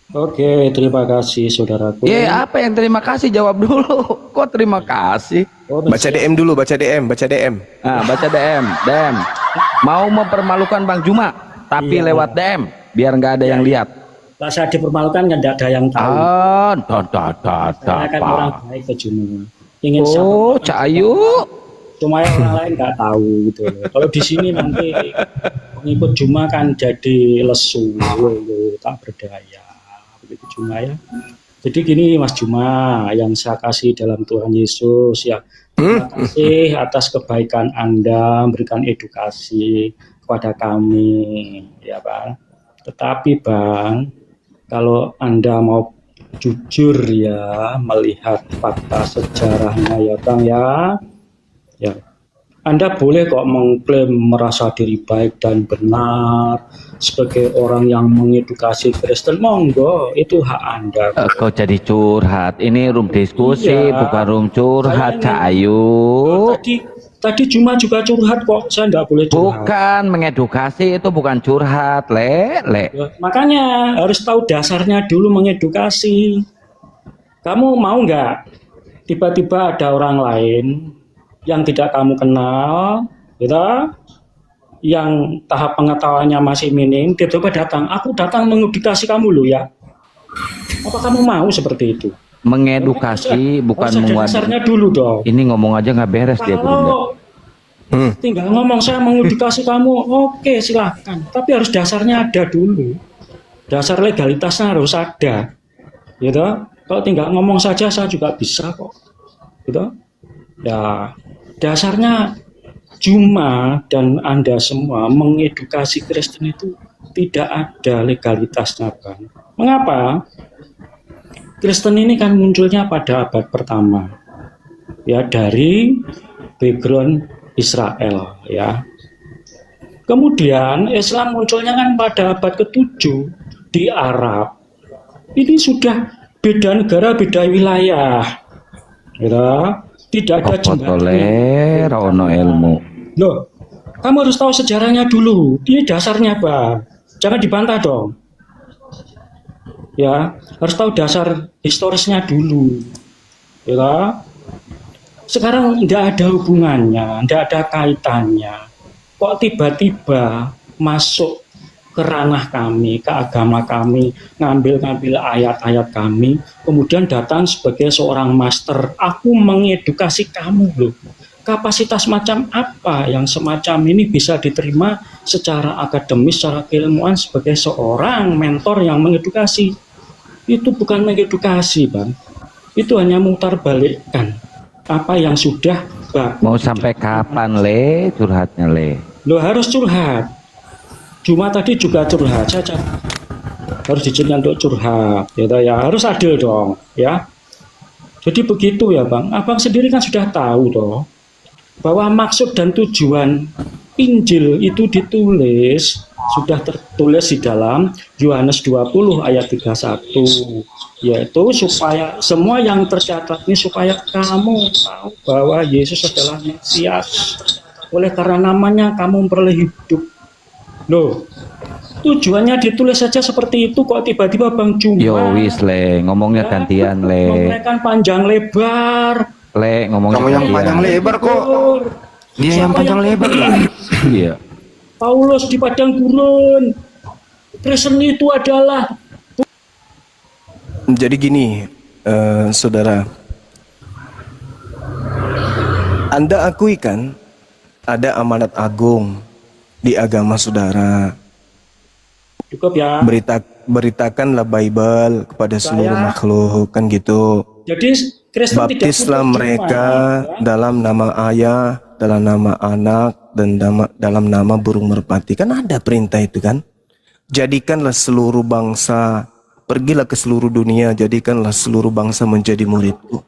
Oke, terima kasih saudaraku. Ya apa yang terima kasih, jawab dulu. Kok terima kasih? Oh, Baca DM dulu, baca DM, baca DM. Nah, baca DM. Mau mempermalukan Bang Juma, tapi Iya. lewat DM, biar nggak ada yang lihat. Lah saya dipermalukan kan tidak ada yang tahu. Saya kan orang baik ke Juno. Ingin Oh, siapa Cak Ayu. cuma orang lain nggak tahu gitu loh. Kalau di sini nanti pengikut Juma kan jadi lesu, tak berdaya. Begitu Juma ya. Jadi gini Mas Juma, yang saya kasih dalam Tuhan Yesus ya. Terima kasih atas kebaikan Anda memberikan edukasi kepada kami, ya Bang. Tetapi Bang, kalau Anda mau jujur ya melihat fakta sejarahnya ya Bang ya, Anda boleh kok mengklaim merasa diri baik dan benar sebagai orang yang mengedukasi Kristen, monggo itu hak Anda. Kok jadi curhat? Ini room diskusi, Iya. bukan room curhat, Saya Cak Ayu. Tadi Juma juga curhat kok, saya nggak boleh curhat. Bukan mengedukasi, itu bukan curhat, Le. Ya, makanya harus tahu dasarnya dulu mengedukasi. Kamu mau nggak tiba-tiba ada orang lain yang tidak kamu kenal, gitu, yang tahap pengetahuannya masih minim, tiba-tiba datang, aku datang mengedukasi kamu loh ya. Apa kamu mau seperti itu? Mengedukasi bukan harus ada menguasai. dasarnya dulu dong. Ini ngomong aja nggak beres dia. Bunda. Kalau tinggal ngomong saya mengedukasi kamu, oke silahkan. Tapi harus dasarnya ada dulu. Dasar legalitasnya harus ada, gitu. Kalau tinggal ngomong saja saya juga bisa kok, gitu. Ya dasarnya Juma dan Anda semua mengedukasi Kristen itu tidak ada legalitasnya, Bang. Mengapa? Kristen ini kan munculnya pada abad pertama, ya dari background Israel, ya. Kemudian Islam munculnya kan pada abad ke-7 di Arab. Ini sudah beda negara, beda wilayah, ya. Tidak ada Toler, ono ilmu. Loh, kamu harus tahu sejarahnya dulu. Ini dasarnya, Bang. Jangan dibantah dong. Ya, harus tahu dasar historisnya dulu. Ya. Sekarang tidak ada hubungannya, tidak ada kaitannya. Kok tiba-tiba masuk ke ranah kami, ke agama kami, ngambil-ngambil ayat-ayat kami, kemudian datang sebagai seorang master. Aku mengedukasi kamu loh. kapasitas macam apa yang semacam ini bisa diterima secara akademis, secara keilmuan sebagai seorang mentor yang mengedukasi. Itu bukan mengedukasi, Bang. Itu hanya mutarbalikkan apa yang sudah bagus. Mau sampai kapan Le curhatnya Le? Lo harus curhat. Cuma tadi juga curhat saja. Harus diizinkan untuk curhat, gitu ya. Harus adil dong, ya. Jadi begitu ya, Bang. Abang sendiri kan sudah tahu toh bahwa maksud dan tujuan Injil itu ditulis, sudah tertulis di dalam Yohanes 20 ayat 31, yaitu supaya semua yang tercatat ini supaya kamu tahu bahwa Yesus adalah Mesias. Oleh karena namanya kamu memperoleh hidup. Loh, tujuannya ditulis saja seperti itu kok tiba-tiba Bang Juma Yo wis Le, ngomongnya gantian Le. ngomongkan panjang lebar. Le ngomongnya Kamu yang gantian. panjang lebar kok. Dia yang panjang lebar. Iya. Paulus di padang gurun. Kristen itu adalah Jadi gini, saudara, Anda akui kan ada amanat agung di agama saudara. cukup ya. Beritakanlah Bible kepada seluruh makhluk, kan gitu. Jadi Kristen Baptislah tidak mereka dalam nama Ayah, dalam nama Anak, dan dalam nama burung merpati. Kan ada perintah itu kan. Jadikanlah seluruh bangsa, pergilah ke seluruh dunia, jadikanlah seluruh bangsa menjadi muridku.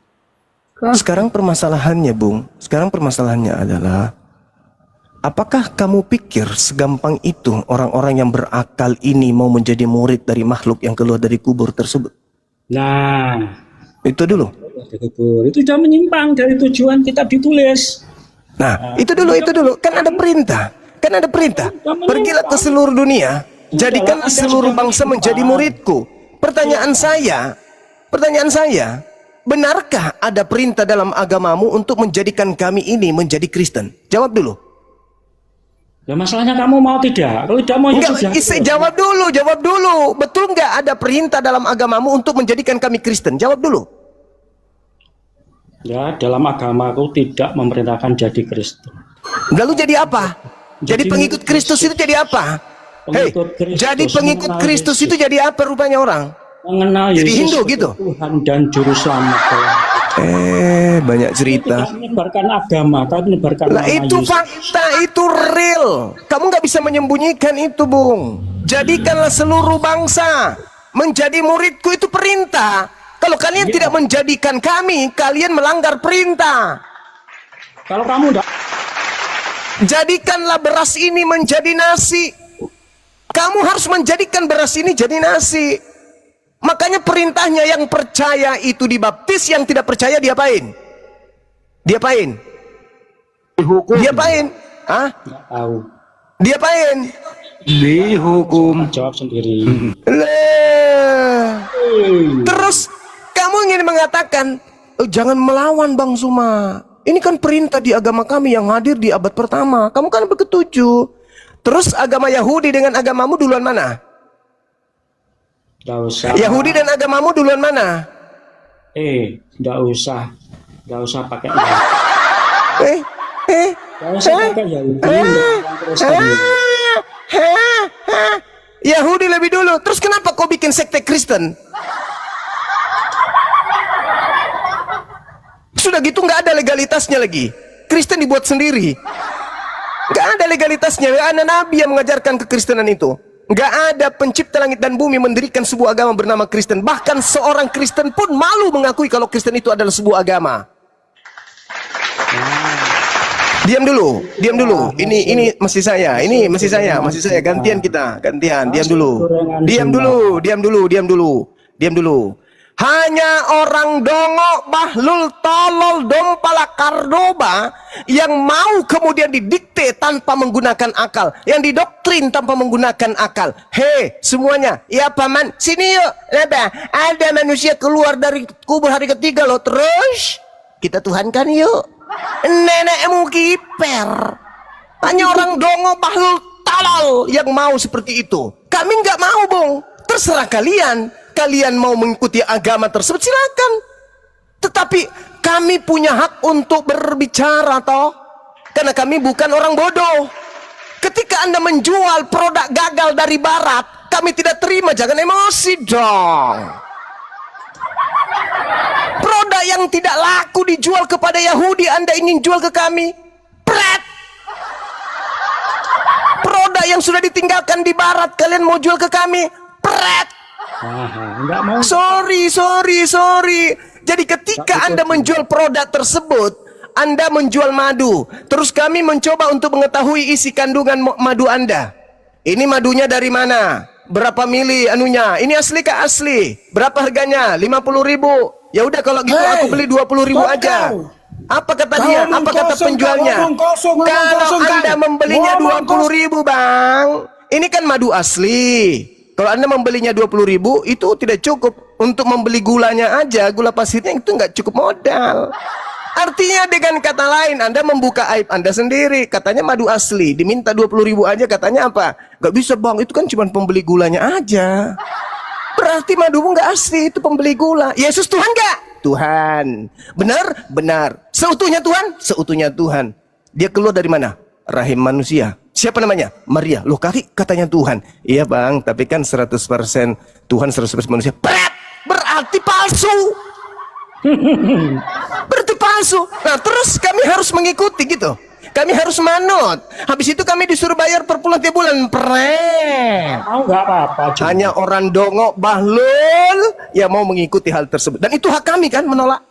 Sekarang permasalahannya, Bung, adalah apakah kamu pikir segampang itu orang-orang yang berakal ini mau menjadi murid dari makhluk yang keluar dari kubur tersebut? Nah, Itu dulu. itu sudah menyimpang dari tujuan kitab ditulis. Nah, itu dulu. Kan ada perintah. Pergilah ke seluruh dunia, jadikanlah seluruh bangsa menjadi muridku. Pertanyaan saya, benarkah ada perintah dalam agamamu untuk menjadikan kami ini menjadi Kristen? Jawab dulu. Ya masalahnya kamu mau tidak? Kalau tidak mau ya sudah. Jawab dulu. Betul nggak ada perintah dalam agamamu untuk menjadikan kami Kristen? Jawab dulu. Ya, dalam agamaku tidak memerintahkan jadi Kristen. Lalu jadi apa? Jadi pengikut Kristus itu jadi apa? Hei, jadi pengikut Kristus itu jadi apa rupanya orang? Mengenal Jadi Yesus Hindu sebagai gitu? Tuhan dan Juru Selamat. Banyak cerita. Tidak menyebarkan agama, tapi menyebarkan Lah nama itu Yesus. fakta, itu real. Kamu nggak bisa menyembunyikan itu, Bung. Jadikanlah seluruh bangsa menjadi muridku, itu perintah. Kalau kalian tidak menjadikan kami, kalian melanggar perintah. Kalau kamu tidak, Jadikanlah beras ini menjadi nasi. Kamu harus menjadikan beras ini jadi nasi. Makanya perintahnya yang percaya itu dibaptis, yang tidak percaya diapain? Diapain? Hah? tidak tahu. Diapain? Dihukum. Jawab sendiri. Terus kamu ingin mengatakan, "Oh, jangan melawan Bang Suma. Ini kan perintah di agama kami yang hadir di abad pertama. Kamu kan berketujuh." Terus agama Yahudi dengan agamamu duluan mana? Tidak usah. Yahudi dan agamamu duluan mana? Tidak usah. Tidak usah pakai Tidak usah pakai Yahudi. Yahudi lebih dulu. Terus kenapa kau bikin sekte Kristen? Sudah gitu nggak ada legalitasnya lagi. Kristen dibuat sendiri. Nggak ada legalitasnya. Nggak ada nabi yang mengajarkan kekristenan itu. Nggak ada pencipta langit dan bumi mendirikan sebuah agama bernama Kristen. Bahkan seorang Kristen pun malu mengakui kalau Kristen itu adalah sebuah agama. Diam dulu. Ini masih saya. Gantian kita. Diam dulu. Hanya orang dongok, bahlul, tolol, dompala, kardoba yang mau kemudian didikte tanpa menggunakan akal, yang didoktrin tanpa menggunakan akal. Hei semuanya, ya paman, sini yuk. Ada manusia keluar dari kubur hari ketiga loh. Terus kita tuhankan yuk. Nenekmu kiper. Hanya orang dongok, bahlul, tolol yang mau seperti itu. Kami nggak mau, Bung. Terserah kalian. Kalian mau mengikuti agama tersebut, silakan. Tetapi kami punya hak untuk berbicara toh. Karena kami bukan orang bodoh. Ketika Anda menjual produk gagal dari barat, kami tidak terima, jangan emosi dong. Produk yang tidak laku dijual kepada Yahudi, Anda ingin jual ke kami? Pret! Produk yang sudah ditinggalkan di barat, kalian mau jual ke kami? Pret! Enggak mau. Sorry. Jadi ketika Anda menjual produk tersebut, Anda menjual madu. Terus kami mencoba untuk mengetahui isi kandungan madu Anda. Ini madunya dari mana? Berapa mili anunya? Ini asli kah asli? Berapa harganya? 50.000. Ya udah kalau gitu aku beli 20.000 aja. Apa kata dia? Apa kata penjualnya? Kalau Anda membelinya 20.000, Bang, ini kan madu asli. Kalau Anda membelinya 20.000, itu tidak cukup untuk membeli gulanya aja. Gula pasirnya itu nggak cukup modal. Artinya dengan kata lain, Anda membuka aib Anda sendiri. Katanya madu asli, diminta 20.000 aja, katanya apa? Gak bisa, Bang, itu kan cuma pembeli gulanya aja. Berarti madumu gak asli, itu pembeli gula. Yesus Tuhan gak? Tuhan. Benar? Benar. Seutuhnya Tuhan? Seutuhnya Tuhan. Dia keluar dari mana? Rahim manusia. Siapa namanya? Maria. Loh, katanya Tuhan. Iya, Bang, tapi kan 100% Tuhan, 100% manusia. Berarti palsu. Berarti palsu. Nah, terus kami harus mengikuti gitu. Kami harus manut. Habis itu kami disuruh bayar per bulan tiap bulan. Mau nggak apa-apa. Hanya orang dongok bahlul yang mau mengikuti hal tersebut. Dan itu hak kami kan menolak.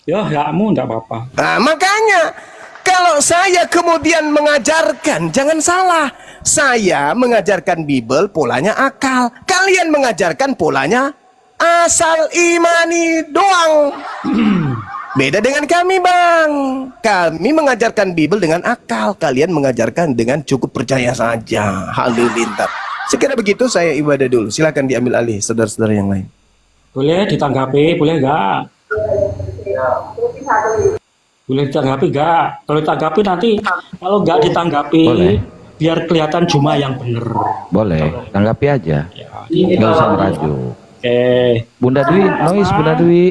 Ya, hakmu nggak apa-apa. Nah, makanya kalau saya kemudian mengajarkan, jangan salah. Saya mengajarkan Bible polanya akal. Kalian mengajarkan polanya asal imani doang. Beda dengan kami, Bang. Kami mengajarkan Bible dengan akal. Kalian mengajarkan dengan cukup percaya saja. Halilintar. Sekira begitu, saya ibadah dulu. Silakan diambil alih saudara-saudara yang lain. Boleh ditanggapi, boleh nggak? Boleh ditanggapi nggak? Kalau ditanggapi nanti, kalau nggak ditanggapi, Boleh. biar kelihatan Juma yang bener. Boleh, tanggapi aja. Ya, Nggak usah merajuk. Oke. Bunda Dwi, noise Bunda Dwi.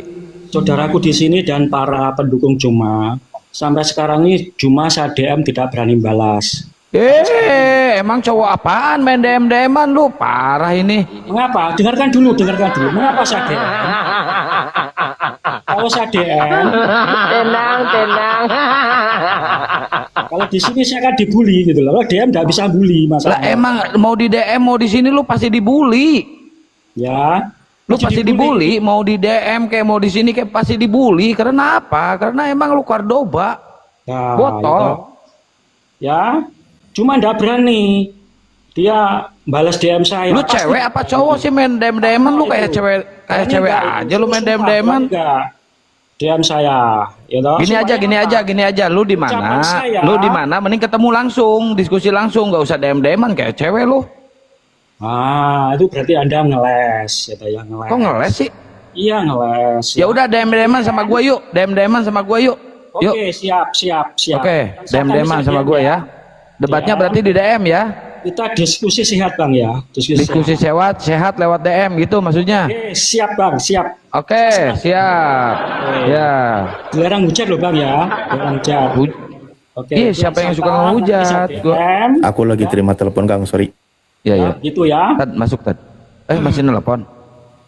Saudaraku di sini dan para pendukung Juma, sampai sekarang ini Juma saya DM tidak berani balas. Emang cowok apaan main DM-DM-an lu? Parah ini. Mengapa? Dengarkan dulu. Mengapa saya DM? Kalau saya DM, Tenang. kalau di sini saya akan dibully gitu loh. Kalau DM nggak bisa bully Lah masalahnya. emang mau di DM mau di sini lu pasti dibully. Ya. Lu pasti dibully, mau di DM kayak mau di sini kayak pasti dibully. Karena apa? Karena emang lu Cordoba. Nah, Botol. itu. Ya. Cuma nggak berani. Dia balas DM saya. Lu Pasti- cewek apa cowok sih main DM-DM-an lu kayak cewek Berani cewek nggak? aja lu main Sumpah, DM-DM-an. berani nggak? DM saya, ya toh? Gini aja, lu di mana? Ucapan saya. Lu di mana? Mending ketemu langsung, diskusi langsung, nggak usah DM-DM-an kayak cewek lu. Ah, itu berarti Anda ngeles, ya toh, ya ngeles. Kok ngeles sih? Iya ngeles. Ya udah DM-DM-an sama gua yuk, DM-DM-an sama gua yuk. Yuk. Oke, siap. Oke, DM-DM-an sama gua ya. Debatnya Ya. berarti di DM ya. Kita diskusi sehat Bang ya. Diskusi sehat lewat DM gitu maksudnya. Oke, siap Bang, siap. Oke, siap. Ya. Dilarang hujat loh Bang ya. Dilarang hujat. Oke. Iya, siapa yang suka ngehujat? DM. Aku lagi terima telepon Kang, sorry. Ya. Gitu ya. Tad masuk Tad. Masih nelpon.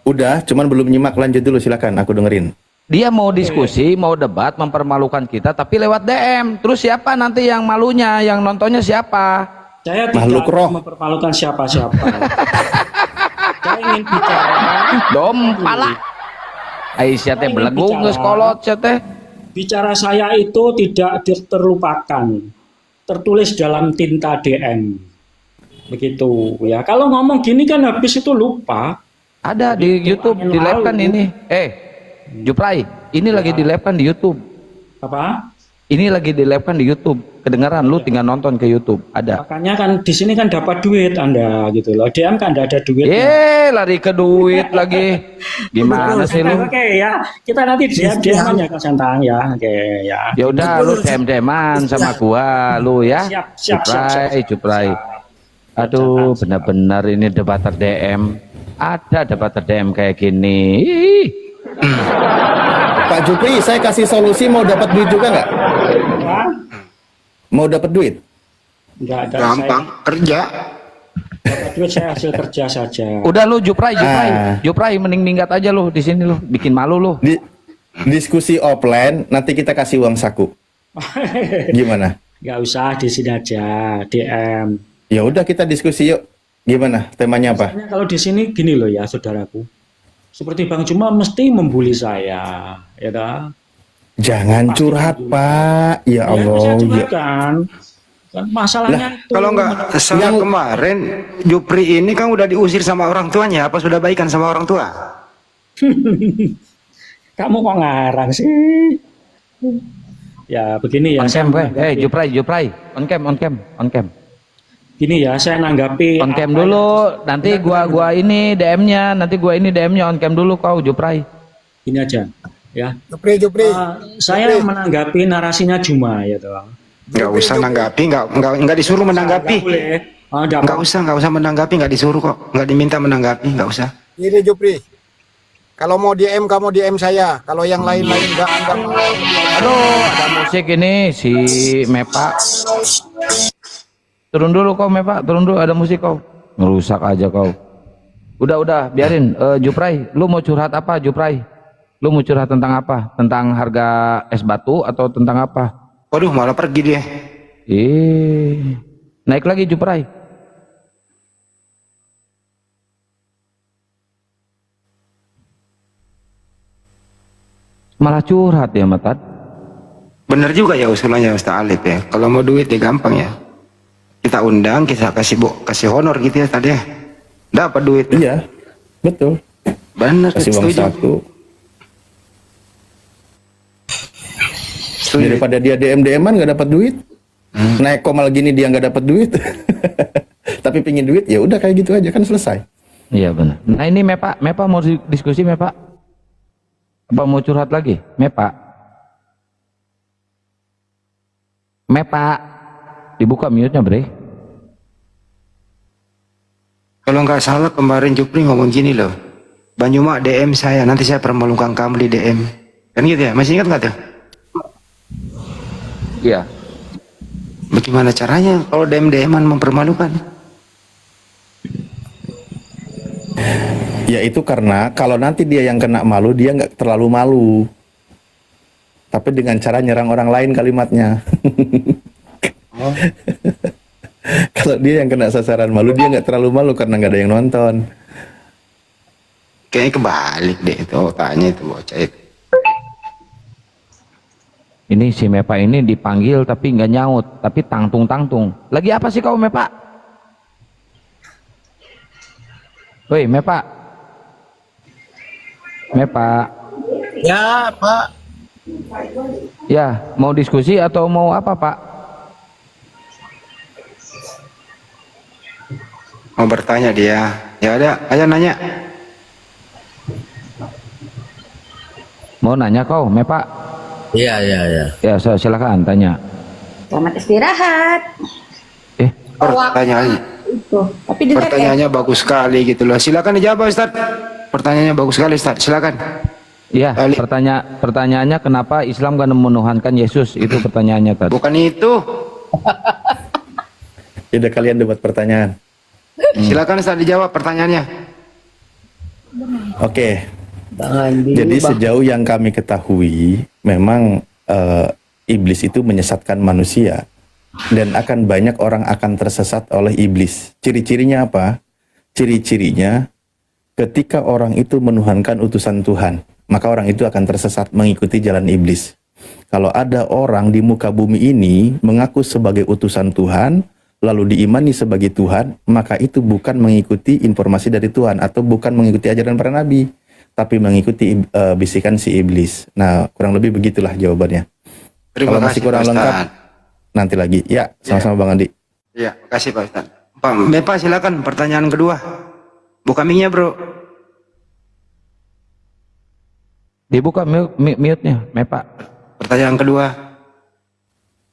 Udah, cuman belum nyimak, lanjut dulu silakan, aku dengerin. Dia mau diskusi, mau debat, mempermalukan kita tapi lewat DM. Terus siapa nanti yang malunya, yang nontonnya siapa? Saya Makhluk tidak roh. mempermalukan siapa-siapa. Saya ingin bicara. Dompala. Aisyah teh belegung geus kolot sia teh. Bicara saya itu tidak terlupakan. Tertulis dalam tinta DM. Begitu ya. Kalau ngomong gini kan habis itu lupa. Ada di YouTube, di live kan ini. Juprai, ini lagi di live kan di YouTube. Apa? Ini lagi di live kan di YouTube. Kedengaran lu tinggal nonton ke YouTube. Ada. Makanya kan di sini kan dapat duit Anda gitu loh. DM kan enggak ada duit. Lari ke duit lagi. Gimana sih lu? Oke ya. Kita nanti DM ya Kang Santang ya. Oke ya. Ya udah lu DM-deman sama gua lu ya. Siap. Juprai. Aduh, benar-benar ini debater DM. Ada debater DM kayak gini. Ih. Pak Jupri, saya kasih solusi, mau dapat duit juga nggak? Wah, Mau dapat duit? nggak ada. Gampang kerja. Dapat duit saya hasil kerja saja. Udah lu Juprai, Ah. Juprai mending minggat aja lu di sini lu, bikin malu lu. Diskusi offline, nanti kita kasih uang saku. Gimana? Nggak usah di sini aja, DM. Ya udah kita diskusi yuk. Gimana? Temanya apa? Soalnya kalau di sini gini loh ya saudaraku. Seperti Bang Juma mesti membuli saya, ya dah. Jangan curhat, Pak. Ya Ya, Allah. saya Ya. curhatkan. Kan masalahnya itu. Kalau nggak salah kemarin, Jupri ini kan udah diusir sama orang tuanya. Apa sudah baikan sama orang tua? Kamu kok ngarang sih? Ya begini ya. On saya cam, weh. menanggapi- Juprai. On cam. Gini ya, saya nanggapi. On cam apa dulu, yang- nanti gua ini DM-nya, on cam dulu kau Juprai. Gini aja, ya. Jupri. Saya menanggapi narasinya Juma, ya toh. Nggak usah nanggapi, nggak disuruh menanggapi. Nggak boleh. Oh, nggak Nggak usah menanggapi, nggak disuruh kok, nggak diminta menanggapi, nggak usah. Ini Jupri. Kalau mau DM kamu DM saya. Kalau yang lain-lain enggak mau. Aduh, ada musik ini si Mepa. Turun dulu kau Mepa, turun dulu, ada musik kau. Ngerusak aja kau. Udah, biarin. Juprai, lu mau curhat apa Juprai? Lu mau curhat tentang apa? Tentang harga es batu atau tentang apa? Waduh, malah pergi dia. Naik lagi Juprai. Malah curhat ya Matat. Bener juga ya usulannya Ustaz Alif ya. Kalau mau duit ya gampang ya. Kita undang, kita kasih honor gitu ya tadi ya. Dapat duit. Iya, betul. Bener, Kasih uang setuju. saku. Setuju. Daripada dia DM-DM-an nggak dapat duit. Naik komal gini dia nggak dapat duit. Tapi pingin duit, ya udah kayak gitu aja kan selesai. Iya benar. Nah ini Mepa mau diskusi Mepa? Apa mau curhat lagi? Mepa, dibuka mute-nya bre. Kalau nggak salah kemarin Jupri ngomong gini loh. Banyuma DM saya, nanti saya permalukan kamu di DM. Kan gitu ya, masih ingat nggak tuh? Iya. Bagaimana caranya kalau DM-DM-an mempermalukan? Ya itu karena kalau nanti dia yang kena malu, dia nggak terlalu malu. Tapi dengan cara nyerang orang lain kalimatnya. Kalau dia yang kena sasaran malu, dia nggak terlalu malu karena nggak ada yang nonton. Kayaknya kebalik deh itu otaknya itu bocah itu. Ini si Mepa ini dipanggil tapi nggak nyaut, tapi tangtung. Lagi apa sih kau Mepa? Woi Mepa. Ya, Pak. Ya, mau diskusi atau mau apa Pak? Mau bertanya dia. Ya ada, ayo nanya. Mau nanya kau Mepa? Iya. Ya silakan tanya. Selamat istirahat. Pertanyaan. Itu. Tapi dilihat ya. Pertanyaannya bagus sekali gitu loh. Silakan dijawab Ustaz. Pertanyaannya bagus sekali Ustaz. Silakan. Iya, Ali. pertanyaannya kenapa Islam gak menuhankan Yesus? Itu pertanyaannya tadi. Bukan itu. Ya udah kalian debat pertanyaan. Silakan Ustaz dijawab pertanyaannya. Oke. Jadi sejauh yang kami ketahui, memang iblis itu menyesatkan manusia dan akan banyak orang akan tersesat oleh iblis. Ciri-cirinya apa? Ciri-cirinya ketika orang itu menuhankan utusan Tuhan, maka orang itu akan tersesat mengikuti jalan iblis. Kalau ada orang di muka bumi ini mengaku sebagai utusan Tuhan, lalu diimani sebagai Tuhan, maka itu bukan mengikuti informasi dari Tuhan atau bukan mengikuti ajaran para nabi, tapi mengikuti bisikan si iblis. Nah, kurang lebih begitulah jawabannya. Terima Kalau masih kasih kurang Pak lengkap, Ustaz. nanti lagi. Ya, sama-sama Bang Andi. Iya, makasih Pak Ustaz. Pak Mepa silakan pertanyaan kedua. Buka mic-nya, Bro. Dibuka mute-nya, Mepa. Pertanyaan kedua.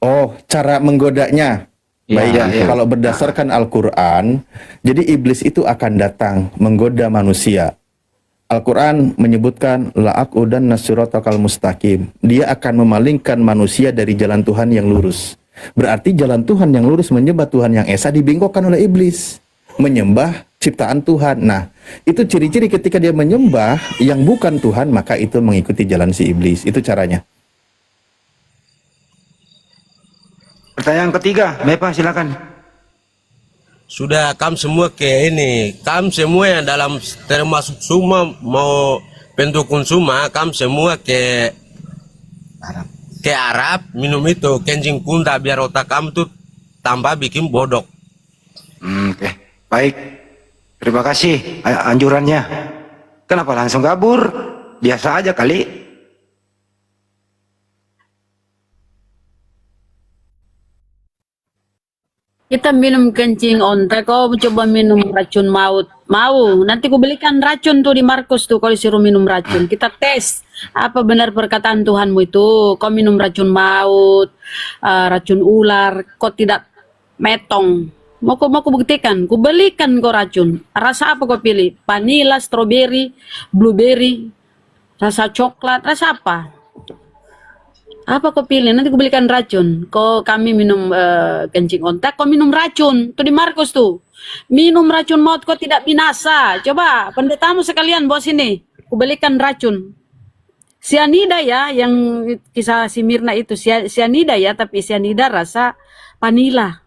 Oh, cara menggodanya. Ya, Baik, ya. kalau berdasarkan Al-Quran, jadi iblis itu akan datang menggoda manusia. Al-Quran menyebutkan la'aqudan nasiratakal mustaqim. Dia akan memalingkan manusia dari jalan Tuhan yang lurus. Berarti jalan Tuhan yang lurus menyembah Tuhan yang esa dibingkokkan oleh iblis. Menyembah ciptaan Tuhan. Nah, itu ciri-ciri ketika dia menyembah yang bukan Tuhan, maka itu mengikuti jalan si iblis. Itu caranya. Pertanyaan ketiga, Bapak silakan. Sudah kam semua ke ini, kam semua yang dalam termasuk semua mau pendukung semua, kam semua ke Arab minum itu kencing kunta biar otak kamu tuh tambah bikin bodoh. Oke, baik. Terima kasih anjurannya. Kenapa langsung kabur? Biasa aja kali. Kita minum kencing onta, kau coba minum racun maut. Mau, nanti ku belikan racun tuh di Markus tuh kalau disuruh minum racun. Kita tes apa benar perkataan Tuhanmu itu. Kau minum racun maut, racun ular, kau tidak metong. Mau ku buktikan, ku belikan kau racun. Rasa apa kau pilih? Vanilla, strawberry, blueberry, rasa coklat, rasa apa? Apa kau pilih? Nanti kau belikan racun. Kami minum kencing ontak, kau minum racun. Tuh di Markus tuh. Minum racun maut kau tidak binasa. Coba pendetamu sekalian bawa sini. Kau belikan racun. Sianida ya, yang kisah si Mirna itu. Sianida ya, tapi sianida rasa vanila.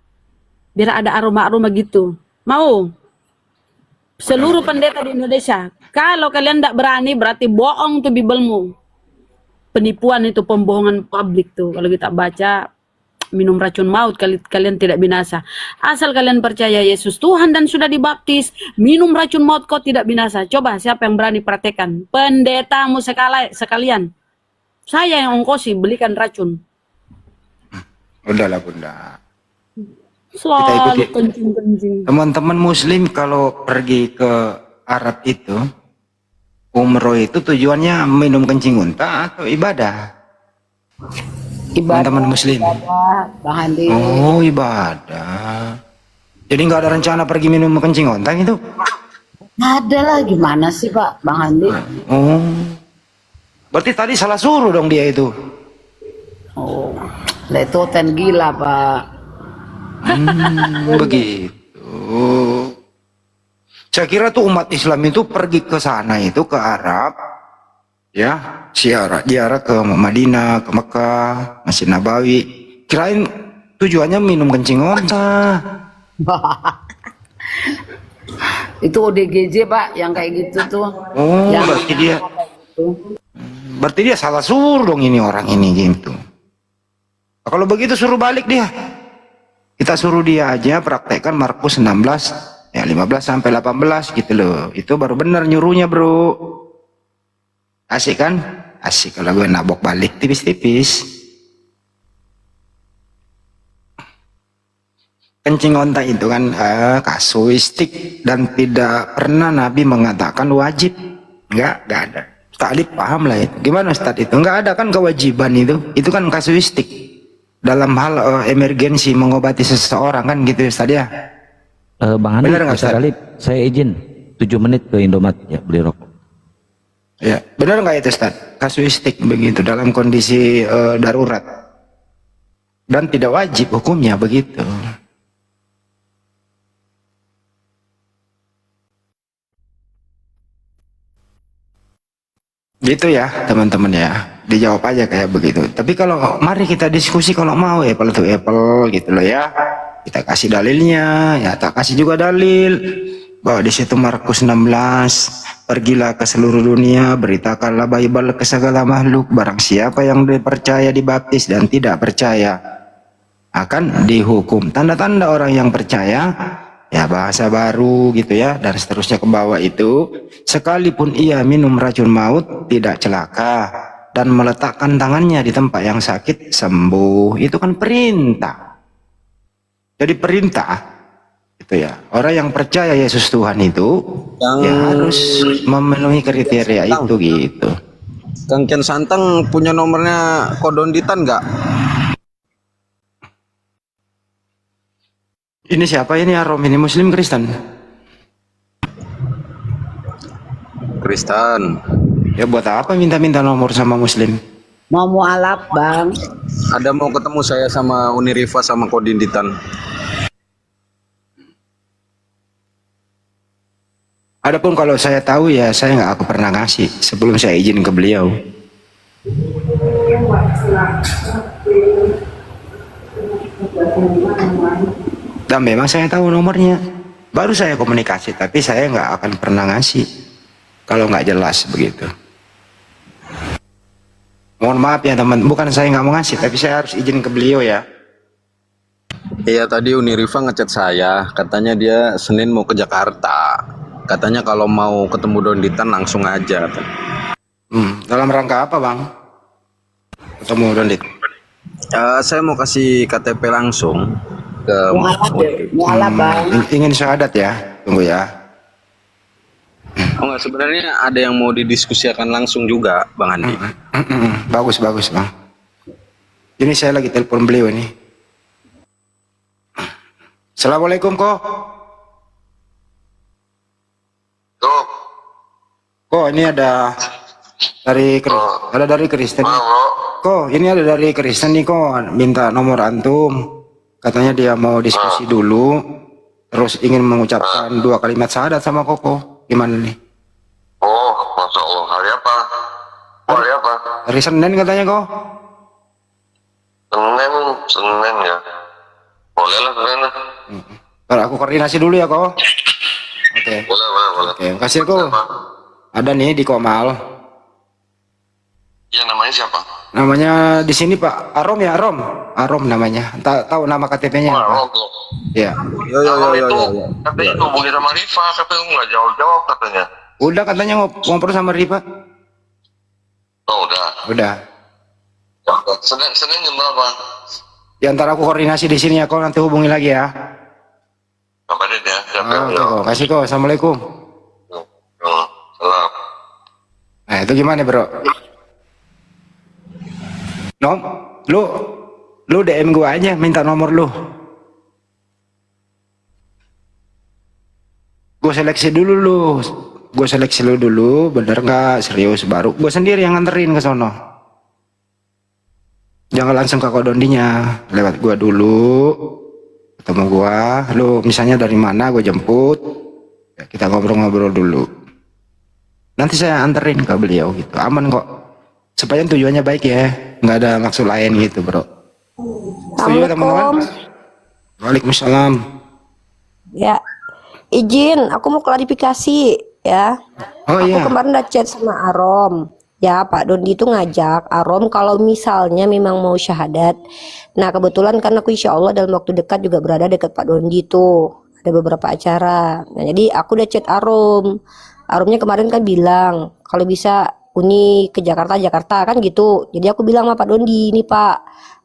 Biar ada aroma-aroma gitu. Mau? Seluruh pendeta di Indonesia. Kalau kalian tidak berani, berarti bohong tuh Bibelmu. Penipuan itu, pembohongan publik tuh. Kalau kita baca minum racun maut, kalian tidak binasa. Asal kalian percaya Yesus Tuhan dan sudah dibaptis, minum racun maut kau tidak binasa. Coba siapa yang berani praktekkan? Pendetamu sekalian. Saya yang ongkosi belikan racun. Udahlah Bunda. Selalu kencing-kencing. Teman-teman Muslim kalau pergi ke Arab itu, umroh itu tujuannya minum kencing unta atau ibadah? Teman-teman Muslim. Ibadah, Bang Andi. Oh, ibadah. Jadi nggak ada rencana pergi minum kencing unta gitu? Ada lah, gimana sih Pak, Bang Andi? Oh, berarti tadi salah suruh dong dia itu. Oh, itu ten gila Pak. Begitu. Saya kira tuh umat Islam itu pergi ke sana itu ke Arab, ya, ziarah ke Madinah, ke Mekah, Masjid Nabawi. Kirain tujuannya minum kencing onta. Itu ODGJ Pak, yang kayak gitu tuh. Oh, yang berarti dia salah suruh dong ini orang ini gitu. Kalau begitu suruh balik dia. Kita suruh dia aja praktekkan Markus 16. Ya 15 sampai 18 gitu loh. Itu baru benar nyuruhnya bro. Asik kan? Asik kalau gue nabok balik tipis-tipis. Kencing onta itu kan kasuistik dan tidak pernah Nabi mengatakan wajib. Enggak ada. Ustadz paham lah itu. Gimana Ustadz itu? Enggak ada kan kewajiban itu. Itu kan kasuistik. Dalam hal emergensi mengobati seseorang kan gitu Ustadz ya. Bang Andi, Ustaz Alif, saya izin 7 menit ke Indomaret ya beli rokok. Ya, benar nggak itu Ustaz? Kasuistik begitu dalam kondisi darurat dan tidak wajib hukumnya begitu. Gitu ya teman-teman ya, dijawab aja kayak begitu. Tapi kalau mari kita diskusi kalau mau apple to apple gitu loh ya. Kita kasih dalilnya, ya tak kasih juga dalil bahwa di situ Markus 16, pergilah ke seluruh dunia, beritakanlah Bible ke segala makhluk, barang siapa yang percaya dibaptis dan tidak percaya akan dihukum. Tanda-tanda orang yang percaya, ya bahasa baru gitu ya, dan seterusnya ke bawah itu, sekalipun ia minum racun maut tidak celaka dan meletakkan tangannya di tempat yang sakit sembuh. Itu kan perintah. Jadi perintah itu ya, orang yang percaya Yesus Tuhan itu ya harus memenuhi kriteria itu gitu. Kang Ken Santang punya nomornya Kodonditan nggak? Ini siapa ini Arom? Ini Muslim Kristen? Kristen. Ya buat apa minta-minta nomor sama Muslim? Mau mualaf, Bang. Ada mau ketemu saya sama Uni Rifa sama Kodinditan. Adapun kalau saya tahu ya saya nggak akan pernah ngasih sebelum saya izin ke beliau. Dan memang saya tahu nomornya. Baru saya komunikasi, tapi saya nggak akan pernah ngasih kalau nggak jelas begitu. Mohon maaf ya teman, bukan saya nggak mau ngasih, tapi saya harus izin ke beliau ya. Iya, tadi Uni Rifa ngechat saya, katanya dia Senin mau ke Jakarta. Katanya kalau mau ketemu Donditan langsung aja. Dalam rangka apa bang? Ketemu Dondit? Saya mau kasih KTP langsung ke Mualaf, Bang. Ingin syahadat ya? Tunggu ya. Oh enggak, sebenarnya ada yang mau didiskusikan langsung juga, Bang Andi. Bagus bang. Ini saya lagi telepon beliau ini. Assalamualaikum kok. Kok ini ada dari Kristen. Kok ini ada dari Kristen nih kok, minta nomor antum. Katanya dia mau diskusi dulu, terus ingin mengucapkan 2 kalimat syahadat sama Koko. Gimana nih? Oh, Masya Allah. Hari apa? Hari apa? Hari Senin katanya kok. Senin ya. Boleh lah Senin lah. Kalau aku koordinasi dulu ya kok. Oke. Boleh. Oke, makasih kok. Ada nih di Komal. Iya, namanya siapa? Namanya di sini Pak Arom ya, Arom namanya. Tahu nama KTP-nya apa? Iya. Yo. Katanya hubungi sama Rifa, tapi nggak jawab katanya. Udah katanya ngobrol sama Rifa. Oh, udah. Senin jam berapa? Ya ntar aku koordinasi di sini ya kok, nanti hubungi lagi ya. Kabarin ya. Oke kok, kasih kok. Assalamualaikum. Salam. Nah itu gimana bro? Lu DM gua aja, minta nomor lu. Gue seleksi lu dulu, bener nggak serius, baru gue sendiri yang nganterin ke sono. Jangan langsung ke Kodondinya, lewat gua dulu, ketemu gua. Lu misalnya dari mana, gue jemput, ya, kita ngobrol-ngobrol dulu. Nanti saya anterin ke beliau gitu, aman kok. Supaya tujuannya baik ya, nggak ada maksud lain gitu bro. Setuju teman-teman? Waalaikumsalam. Ya, izin, aku mau klarifikasi ya. Oh aku iya. kemarin udah chat sama Arom. Ya, Pak Dondi itu ngajak Arom kalau misalnya memang mau syahadat. Nah, kebetulan kan aku insya Allah dalam waktu dekat juga berada dekat Pak Dondi itu. Ada beberapa acara. Nah, jadi aku udah chat Arom. Aromnya kemarin kan bilang kalau bisa Uni ke Jakarta kan gitu. Jadi aku bilang sama Pak Dondi, ini Pak,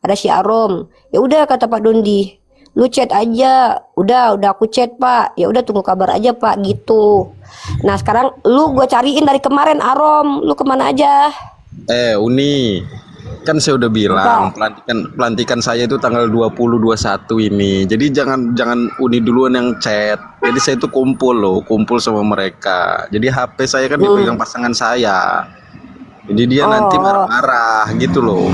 ada si Arom. Ya udah kata Pak Dondi, lu chat aja. Udah aku chat Pak. Ya udah tunggu kabar aja Pak gitu. Nah sekarang gue cariin dari kemarin Arom, lu kemana aja? Uni, kan saya udah bilang pelantikan saya itu tanggal 20-21 ini. Jadi jangan Uni duluan yang chat. Jadi saya itu kumpul sama mereka. Jadi HP saya kan dipegang pasangan saya. Jadi dia nanti marah-marah gitu loh.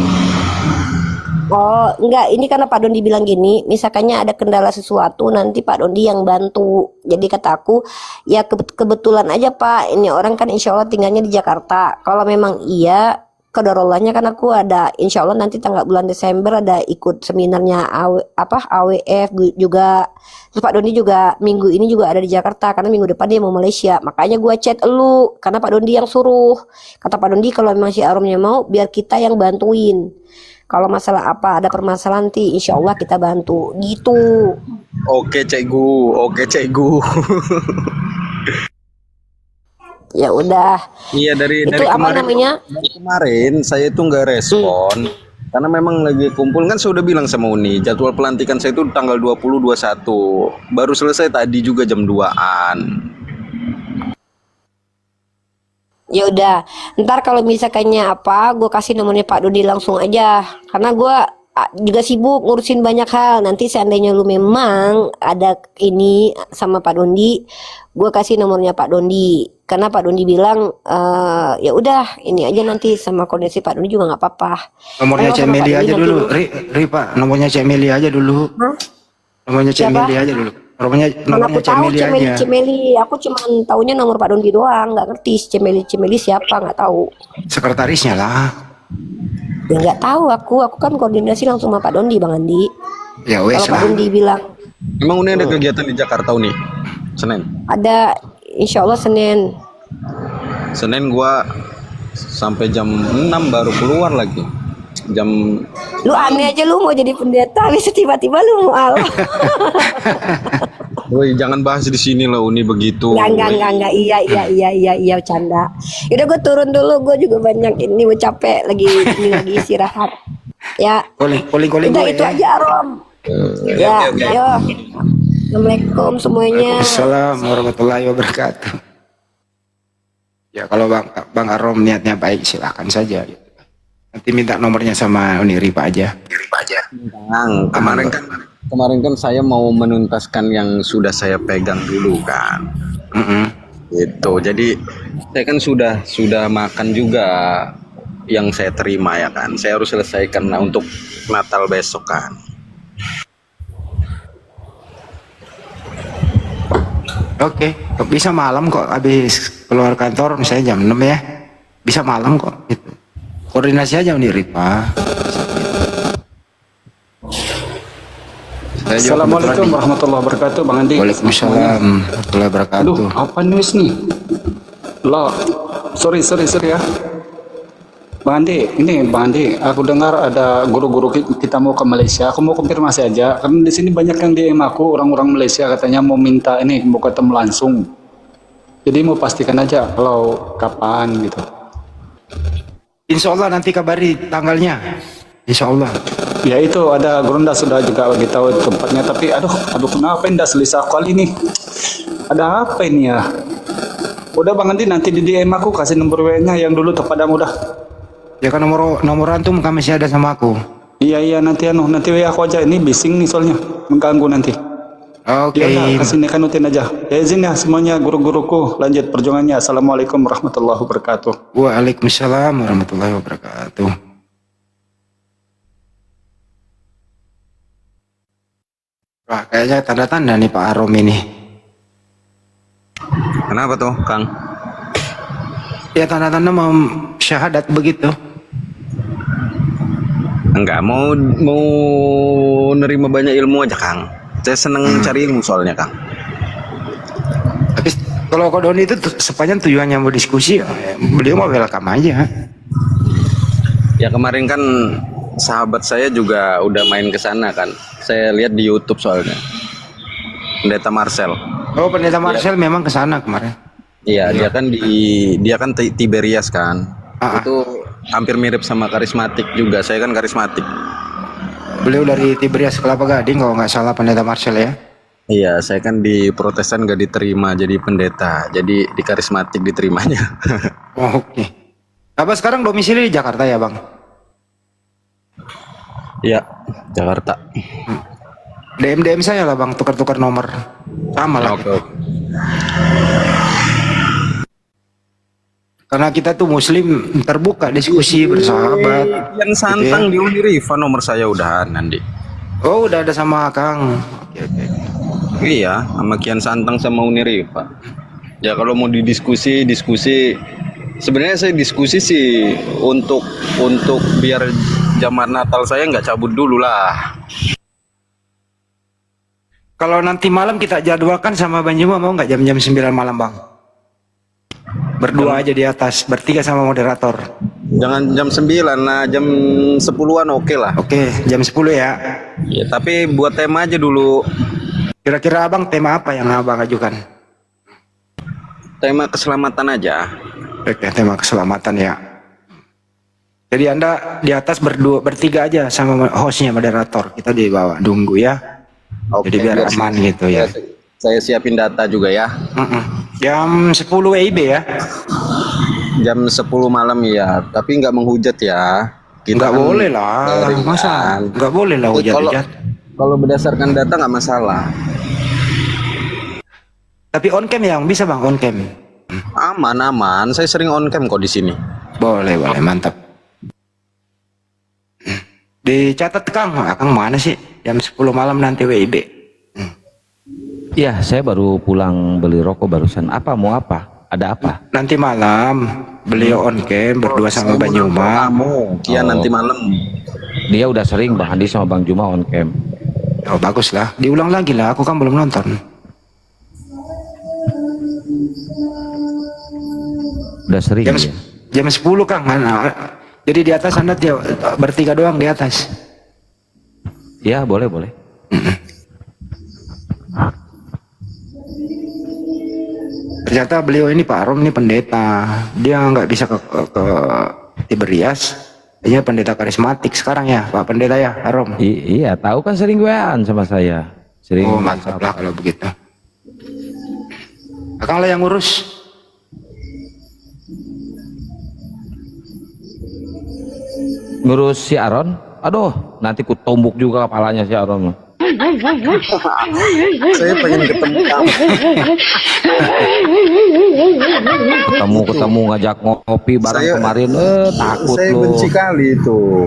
Oh enggak, ini karena Pak Dondi bilang gini, misalkannya ada kendala sesuatu nanti Pak Dondi yang bantu. Jadi kata aku, ya kebetulan aja Pak, ini orang kan insya Allah tinggalnya di Jakarta. Kalau memang iya, kedarollahnya kan aku ada, insya Allah nanti tanggal bulan Desember ada ikut seminarnya AWF juga. Terus Pak Dondi juga minggu ini juga ada di Jakarta, karena minggu depan dia mau Malaysia. Makanya gua chat elu, karena Pak Dondi yang suruh. Kata Pak Dondi kalau memang si Aromnya mau, biar kita yang bantuin. Kalau masalah apa, ada permasalahan nanti insya Allah kita bantu gitu. Oke cikgu. Ya udah. Iya dari Itu apa namanya? Dari kemarin saya itu nggak respon karena memang lagi kumpul. Kan saya udah bilang sama Uni jadwal pelantikan saya itu tanggal 20-21, baru selesai tadi juga jam 2-an. Ya udah, ntar kalau misalkannya apa, gue kasih nomornya Pak Dodi langsung aja, karena gue juga sibuk ngurusin banyak hal. Nanti seandainya lu memang ada ini sama Pak Dondi, gue kasih nomornya Pak Dondi. Karena Pak Dondi bilang ya udah ini aja nanti sama koordinasi Pak Dondi juga nggak apa-apa. Nomornya Ayo Cek sama Pak Meli Dondi aja nanti dulu. Ri Pak, nomornya Cek Meli aja dulu. Hah? Nomornya Cek Siapa? Meli aja dulu. Nomornya Mana aku Cek tahu Meli Cemeli, aja. Cemeli. Aku cuma taunya nomor Pak Dondi doang, nggak ngerti Cemeli, Cemeli siapa nggak tahu. Sekretarisnya lah. Ya nggak tahu aku kan koordinasi langsung sama Pak Dondi, Bang Andi. Ya wes Kalau Pak lah. Dondi bilang Emang Uni ada kegiatan di Jakarta Uni? Senin? ada, insya Allah Senin. Senin gua sampai jam 6 baru keluar lagi. Jam Lu aneh aja lu mau jadi pendeta, bisa tiba-tiba lu mau al. Woi, jangan bahas di sini loh Uni begitu. Enggak, iya, canda. Yaudah gue turun dulu, gue juga banyak ini, gue capek lagi istirahat. Ya, Calling udah gue itu ya. aja Rom. Ya, ayo. Assalamualaikum semuanya. Assalamualaikum warahmatullahi wabarakatuh. Ya kalau Bang Arom niatnya baik silakan saja. Nanti minta nomornya sama Uni Rifa aja. Bang, kemarin kan saya mau menuntaskan yang sudah saya pegang dulu kan. Gitu. Jadi saya kan sudah makan juga yang saya terima ya kan. Saya harus selesaikan untuk Natal besok kan. Oke, bisa malam kok habis keluar kantor misalnya jam 6 ya. Bisa malam kok gitu. Koordinasi aja Uni Rifa. Assalamualaikum warahmatullahi wabarakatuh, Bang Andi. Waalaikumsalam warahmatullahi wabarakatuh. Aduh, apa news nih? Loh, sorry ya. Bang Andi, aku dengar ada guru-guru kita mau ke Malaysia. Aku mau konfirmasi aja, karena di sini banyak yang DM aku, orang-orang Malaysia katanya mau minta ini, mau ketemu langsung. Jadi mau pastikan aja kalau kapan gitu. Insya Allah nanti kabari tanggalnya. Insya Allah. Ya itu ada Gronda sudah juga bagi tahu tempatnya, tapi aduh kenapa ini selisah kali ini? Ada apa ini ya? Udah Bang Andi, nanti di DM aku kasih nomor WA-nya yang dulu terpadam udah. Ya kan nomor antum kan masih ada sama aku. Iya nanti WA aku aja, ini bising nih soalnya mengganggu nanti. Oke. Ya, kesini kanutin aja. Ya izin ya semuanya guru-guruku, lanjut perjuangannya. Assalamualaikum warahmatullahi wabarakatuh. Waalaikumsalam warahmatullahi wabarakatuh. Wah, kayaknya tanda-tanda nih Pak Arom ini. Kenapa tuh, Kang? Ya tanda-tanda mau syahadat begitu. Enggak, mau nerima banyak ilmu aja, Kang. Saya seneng cari ilmu soalnya, Kang. Tapi kalau Kodoni itu sepanjang tujuannya mau diskusi, beliau mau welcome aja. Ya kemarin kan sahabat saya juga udah main ke sana kan. Saya lihat di YouTube soalnya. Pendeta Marcel. Oh, Pendeta Marcel memang ke sana kemarin. Iya, dia kan Tiberias kan. Itu hampir mirip sama karismatik juga. Saya kan karismatik. Beliau dari Tiberias Kelapa Gading kalau nggak salah Pendeta Marcel ya. Iya, saya kan di Protestan gak diterima jadi pendeta. Jadi di karismatik diterimanya. Oh, oke. Apa sekarang domisili di Jakarta ya, Bang? Iya, Jakarta. DM saya lah Bang, tukar-tukar nomor. Sama lah. Oke. Karena kita tuh muslim terbuka diskusi bersahabat. Yang santang di Uni Rifa nomor saya udahan nanti. Oh, udah ada sama Kang. Oke. Iya, sama Kian Santang sama Uni Rifa. Ya kalau mau diskusi. Sebenarnya saya diskusi sih untuk biar jamaah Natal saya nggak cabut dulu lah. Kalau nanti malam kita jadwalkan sama Bang Juma, mau nggak jam-jam 9 malam Bang? Berdua aja di atas, bertiga sama moderator. Jangan jam 9 lah, jam 10-an oke lah. Oke, jam 10 ya. Ya, tapi buat tema aja dulu. Kira-kira Abang tema apa yang Abang ajukan? Tema keselamatan aja. Oke, tema keselamatan ya. Jadi Anda di atas bertiga aja sama hostnya moderator. Kita di bawah nunggu ya. Oke, jadi biar aman gitu ya. Saya siapin data juga ya. Jam 10 WIB ya. Jam 10 malam ya, tapi nggak menghujat ya. Nggak kan boleh lah, dari masa kan. nggak boleh lah Kalau hujat-hujat. kalau berdasarkan data nggak masalah. Tapi on cam yang bisa bang, on cam. Aman. Saya sering on cam kok di sini. Boleh, mantap. Dicatat Kang, Kang mana sih? Jam 10 malam nanti WIB. Ya, saya baru pulang beli rokok barusan. Apa mau apa? Ada apa? Nanti malam beliau on cam berdua sama Bang Juma. Kian nanti malam. Dia udah sering Bang Andi sama Bang Juma on cam. Oh bagus lah, diulang lagi lah. Aku kan belum nonton. Udah sering ya? Jam 10 Kang. Jadi di atas Anda bertiga doang di atas. Ya, boleh. Ternyata beliau ini Pak Rom ini pendeta. Dia nggak bisa ke Tiberias. Dia pendeta karismatik sekarang ya, Pak Pendeta ya, Pak Rom. Iya, tahu kan sering WA-an sama saya. Sering. Oh mantap lah kalau begitu. Akang lah yang ngurus. Ngurus si Aaron. Aduh, nanti ku tombok juga kepalanya si Aaron. Saya pengen ketemu kamu. Ketemu ngajak ngopi bareng kemarin. Takut Saya lu. benci kali itu.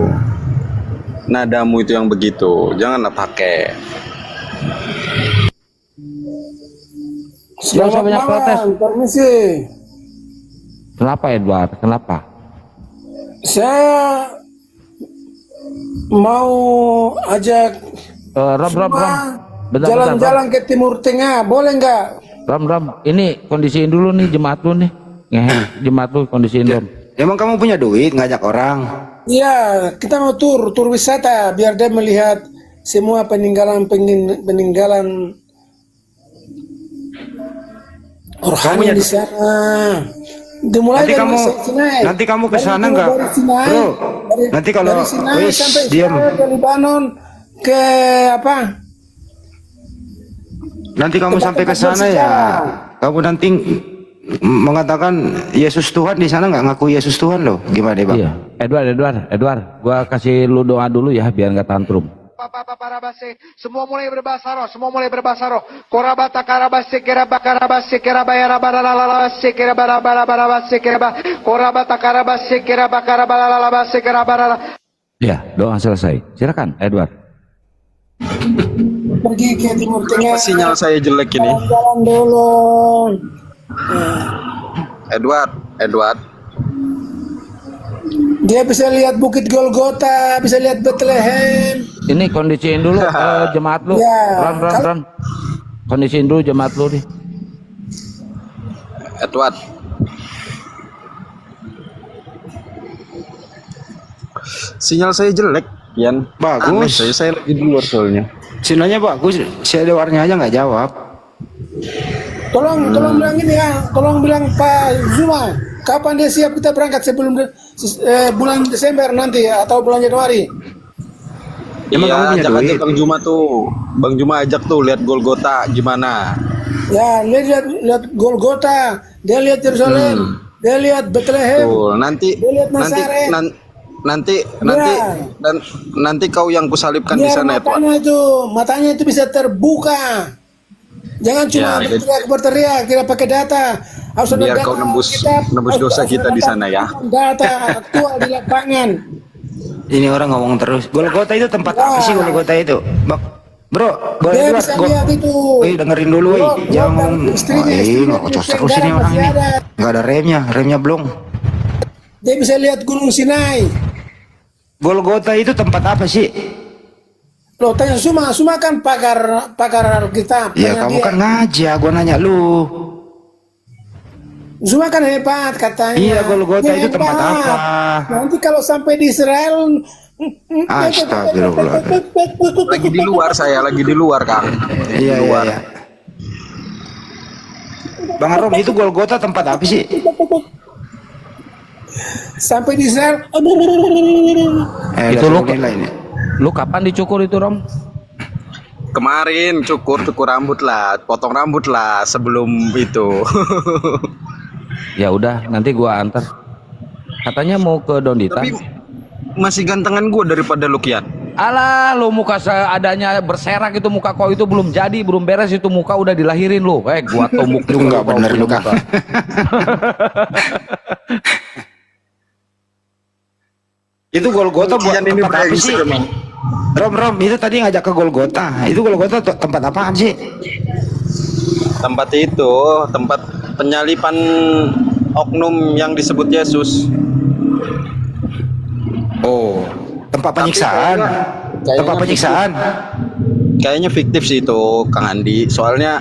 Nadamu itu yang begitu. Janganlah pakai. Gak usah banyak protes. Permisi. Kenapa Edward? Kenapa? Saya mau ajak Ram. Bentar, jalan-jalan ke Timur Tengah, boleh nggak? Ram. Ini kondisiin dulu nih jemaat lu nih. Jemaat lu kondisiin Ram. Emang kamu punya duit ngajak orang? Iya, kita mau tur wisata biar dia melihat semua peninggalan rohani di sana. Dimulai Nanti dari kamu Sinai. nanti kamu ke sana Dari nggak, Sinai, bro? Nanti kalau dari Sinai wis sampai diam. Israel, ke Lebanon, ke apa? Nanti kamu sampai ke sana ya. Kamu nanti mengatakan Yesus Tuhan di sana nggak ngaku Yesus Tuhan loh. Gimana bang? Iya. Edward, gua kasih lu doa dulu ya biar nggak tantrum. Semua mulai berbahasa roh, Korabata karabase kerabakarabase kerabayarabaralabase kerabarabarabarabase korabata karabase kerabakarabalalabase kerabarala. Ya, doa selesai. Silakan Edward. Pergi ke Timur Tengah. Sinyal saya jelek ini. Jalan dulu. Edward. Dia bisa lihat Bukit Golgota, bisa lihat Bethlehem. Ini kondisiin dulu jemaat lu. Ya, Ran. Kondisiin dulu jemaat lu nih. Edward. Sinyal saya jelek, Yan. Bagus. Saya lagi di luar soalnya. Sinyalnya bagus. Si Edwardnya aja nggak jawab. Tolong bilang ini ya, tolong bilang Pak Zuma, kapan dia siap kita berangkat sebelum bulan Desember nanti atau bulan Januari? Emang kamu punya ajak duit? aja Bang Juma tuh. Bang Juma ajak tuh lihat Golgota gimana. Ya, dia lihat Golgota, dia lihat Yerusalem, dia lihat Bethlehem. Tuh, nanti dia lihat Nazaret. nanti kau yang kusalibkan di Biar sana matanya itu bisa terbuka. Jangan cuma berteriak, tidak pakai data. Harus ada biar data kau nembus dosa kita di sana ya. Data aktual di lapangan. Ini orang ngomong terus. Golgota itu tempat apa sih Golgota itu? Bro, boleh Dia Edward, bisa lihat itu. dengerin dulu, jangan ngomong. Nggak kocok terus ini orang ini. Nggak ada remnya belum. Dia bisa lihat Gunung Sinai. Golgota itu tempat apa sih? Loh, tanya Suma kan pakar kita. Ya kamu kan ngajak, gua nanya lu. Zuma kan hebat katanya. Iya, Golgota itu tempat apa? Nanti kalau sampai di Israel, Astagfirullahaladzim. Lagi di luar Kang. Iya. Bang Arom, itu Golgota tempat apa sih? Sampai di Israel. Itu lu kapan dicukur itu Rom? Kemarin cukur rambut lah, potong rambut lah sebelum itu. Ya udah, nanti gua antar. Katanya mau ke Donditan. Tapi masih gantengan gue daripada lu Kian. Alah, lu muka seadanya berserak itu muka kau itu belum jadi, belum beres itu muka udah dilahirin lu. Gua tumbuk Itu nggak bener lu Kang. Itu Golgota buat Kian ini tempat apa sih? brengsek emang. Rom, itu tadi ngajak ke Golgota. Itu Golgota tempat apaan sih? Tempat itu tempat penyalipan oknum yang disebut Yesus. Oh, tempat penyiksaan. Kayaknya Tempat penyiksaan. Kayaknya fiktif sih itu Kang Andi. Soalnya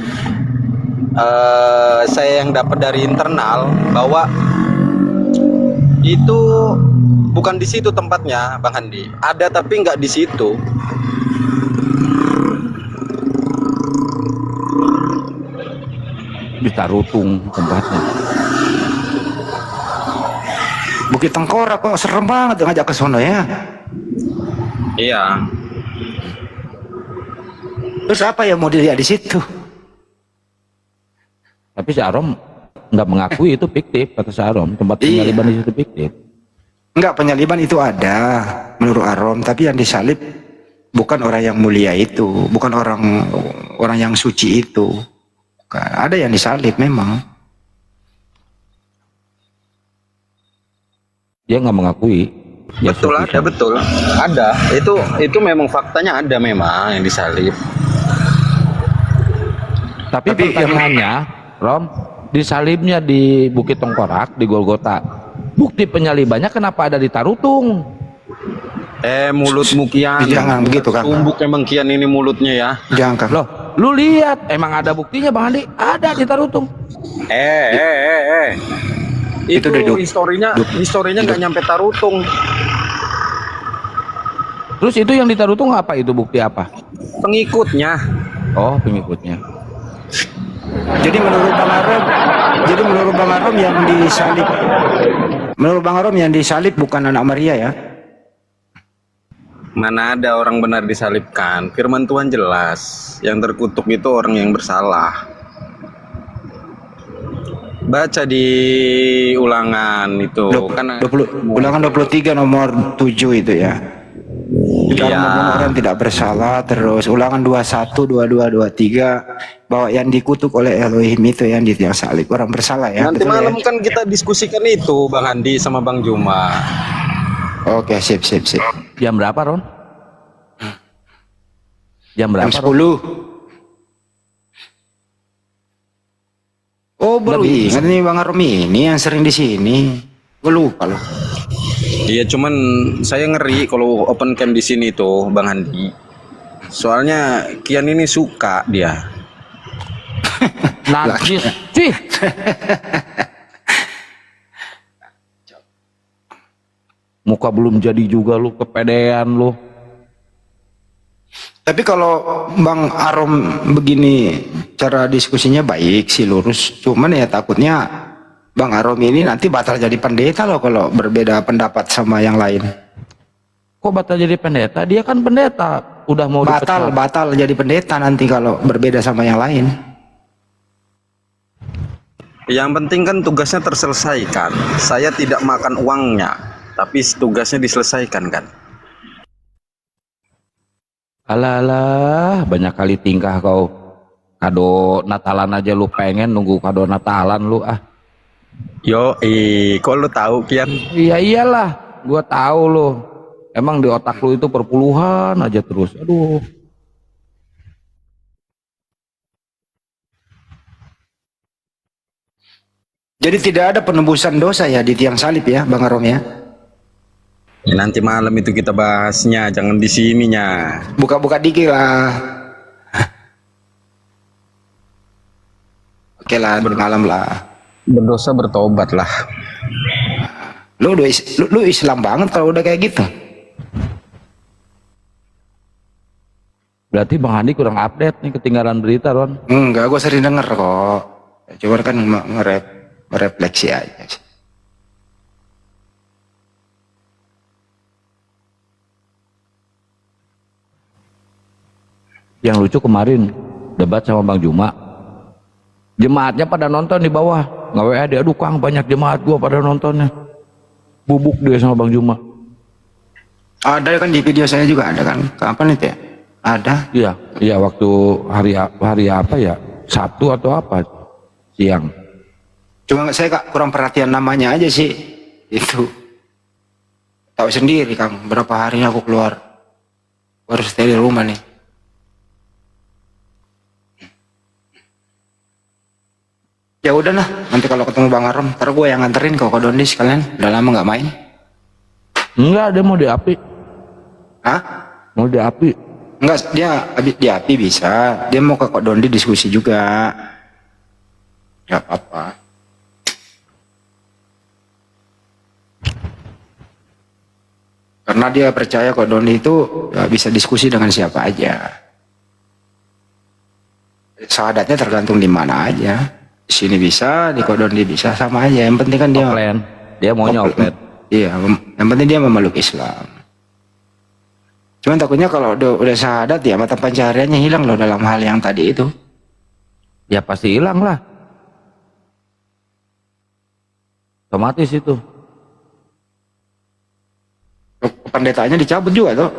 saya yang dapat dari internal bahwa itu bukan di situ tempatnya, Bang Andi. Ada tapi nggak di situ. Di Tarutung tempatnya. Bukit Tengkorak kok serem banget ngajak ke sono ya. Iya. Terus apa yang mau dilihat di situ? Tapi si Arom nggak mengakui itu fiktif, kata si Arom. Tempat penyaliban di situ fiktif. Enggak, penyaliban itu ada menurut Arom, tapi yang disalib bukan orang yang mulia itu, bukan orang yang suci itu. Ada yang disalib memang. Dia nggak mengakui. Betul ada, betul ada. Itu memang faktanya ada memang yang disalib. Tapi pertanyaannya, Rom, disalibnya di Bukit Tengkorak, di Golgota. Bukti penyalibannya kenapa ada di Tarutung? Mulutmu Kian. Jangan begitu Kang. Tumbuk emang Kian ini mulutnya ya. Jangan Kang. Loh, lu lihat, emang ada buktinya Bang Andi? Ada di Tarutung. Itu historinya nggak nyampe Tarutung. Terus itu yang di Tarutung apa itu, bukti apa? Pengikutnya. Oh, pengikutnya. Jadi menurut Bang Arom yang disalib bukan anak Maria ya? Mana ada orang benar disalibkan? Firman Tuhan jelas, yang terkutuk itu orang yang bersalah. Baca di ulangan itu kan Ulangan 23 nomor 7 itu ya. Dalam membunuh orang tidak bersalah. Terus ulangan 21, 22, 23 bahwa yang dikutuk oleh Elohim itu yang di tiang salib orang bersalah ya. Nanti betul malam ya? kan kita diskusikan itu Bang Andi sama Bang Juma. Oke, sip. Jam berapa, Ron? Jam berapa? Jam 10. Oh, baru ingat nih Bang Arom ini yang sering di sini. Gue lupa loh. Iya, cuman saya ngeri kalau open camp di sini tuh Bang Andi. Soalnya Kian ini suka dia. Najis, sih. Muka belum jadi juga lu, kepedean lu. Tapi kalau Bang Arom begini cara diskusinya baik sih, lurus. Cuman ya takutnya Bang Arom ini nanti batal jadi pendeta loh kalau berbeda pendapat sama yang lain. Kok batal jadi pendeta? Dia kan pendeta, udah mau batal jadi pendeta nanti kalau berbeda sama yang lain. Yang penting kan tugasnya terselesaikan. Saya tidak makan uangnya, tapi tugasnya diselesaikan kan. Alah, banyak kali tingkah kau. Kado Natalan aja lu pengen, nunggu kado Natalan lu ah. Kok lu tahu Kian? Iya iyalah, gua tahu lu. Emang di otak lu itu perpuluhan aja terus. Aduh. Jadi tidak ada penebusan dosa ya di tiang salib ya, Bang Arom ya? Ya, nanti malam itu kita bahasnya, jangan di sininya. Buka-buka dikit lah. Oke lah, malam lah. Berdosa bertobat lah. Lu Islam banget kalau udah kayak gitu. Berarti Bang Andi kurang update nih, ketinggalan berita, Ron. Enggak, gue sering denger kok. Cuman kan ngerefleksi aja sih. Yang lucu kemarin debat sama Bang Juma, jemaatnya pada nonton di bawah, nggak WA dia, aduh Kang banyak jemaat gua pada nontonnya, bubuk dia sama Bang Juma. Ada kan di video saya juga ada kan. Kapan itu ya? Ada. Iya, iya waktu hari apa ya? Sabtu atau apa? Siang. Cuma saya Kak kurang perhatian namanya aja sih. Itu. Tahu sendiri Kang, berapa hari aku keluar. Baru stay di rumah nih. Ya udahlah, nanti kalau ketemu Bang Arom, ntar gue yang nganterin ke Dondi sekalian. Udah lama nggak main. Enggak, dia mau diapi. Hah? Mau diapi. Enggak, dia diapi bisa. Dia mau ke Dondi diskusi juga. Gak apa-apa. Karena dia percaya Dondi itu ya, bisa diskusi dengan siapa aja. Sahadatnya tergantung di mana aja. Di sini bisa, di Dondi bisa, sama aja. Yang penting kan dia offline. Dia maunya offline. Iya, yang penting dia memeluk Islam. Cuman takutnya kalau udah syahadat ya mata pencahariannya hilang loh dalam hal yang tadi itu. Ya pasti hilang lah. Otomatis itu. Pendetanya dicabut juga tuh.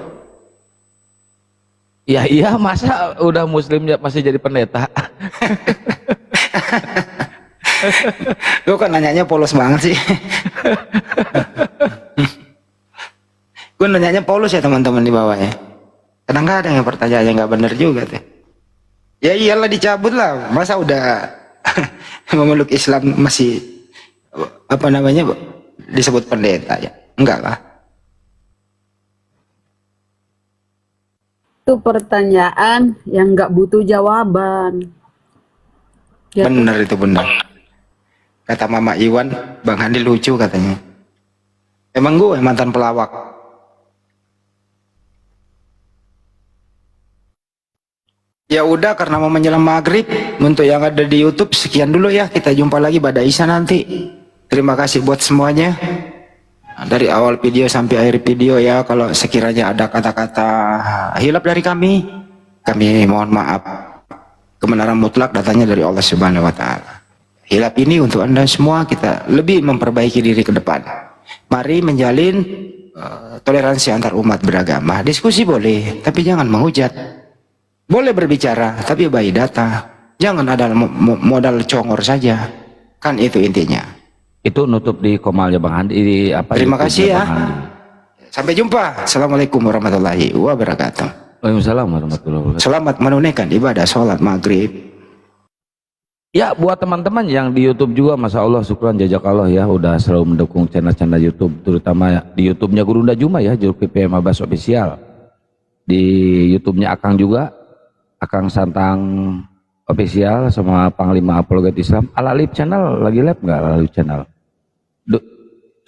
Ya iya, masa udah muslim masih jadi pendeta. Gue kan nanyanya polos banget sih. Gue nanyanya polos ya teman-teman di bawah ya. Kadang-kadang yang pertanyaannya nggak bener juga tuh. Ya iyalah dicabut lah. Masa udah memeluk Islam masih apa namanya disebut pendeta ya? Enggak lah. Itu pertanyaan yang nggak butuh jawaban. Ya, Bener itu bener. Kata Mama Iwan, Bang Handi lucu katanya. Emang gue mantan pelawak. Ya udah karena mau menjelang maghrib, untuk yang ada di YouTube sekian dulu ya. Kita jumpa lagi pada Isya nanti. Terima kasih buat semuanya. Dari awal video sampai akhir video ya, kalau sekiranya ada kata-kata hilaf dari kami mohon maaf. Kebenaran mutlak datangnya dari Allah Subhanahu wa taala. Hilaf ini untuk Anda semua, kita lebih memperbaiki diri ke depan. Mari menjalin toleransi antar umat beragama. Diskusi boleh, tapi jangan menghujat. Boleh berbicara, tapi bayi data. Jangan ada modal congor saja. Kan itu intinya. Itu nutup di komalnya Bang Handi di apa? Terima kasih ya. Bang Handi. Sampai jumpa. Assalamualaikum warahmatullahi wabarakatuh. Waalaikumsalam warahmatullahi wabarakatuh. Selamat menunaikan ibadah sholat maghrib. Ya buat teman-teman yang di YouTube juga, Masya Allah syukran jazakallah ya udah selalu mendukung channel-channel YouTube, terutama di YouTube-nya Gurunda Juma ya, Zulkifli Abbas Official. Di YouTube-nya Akang juga, Akang Santang Official sama Panglima Apologet Islam. Alalib channel lagi live nggak? Alalib channel.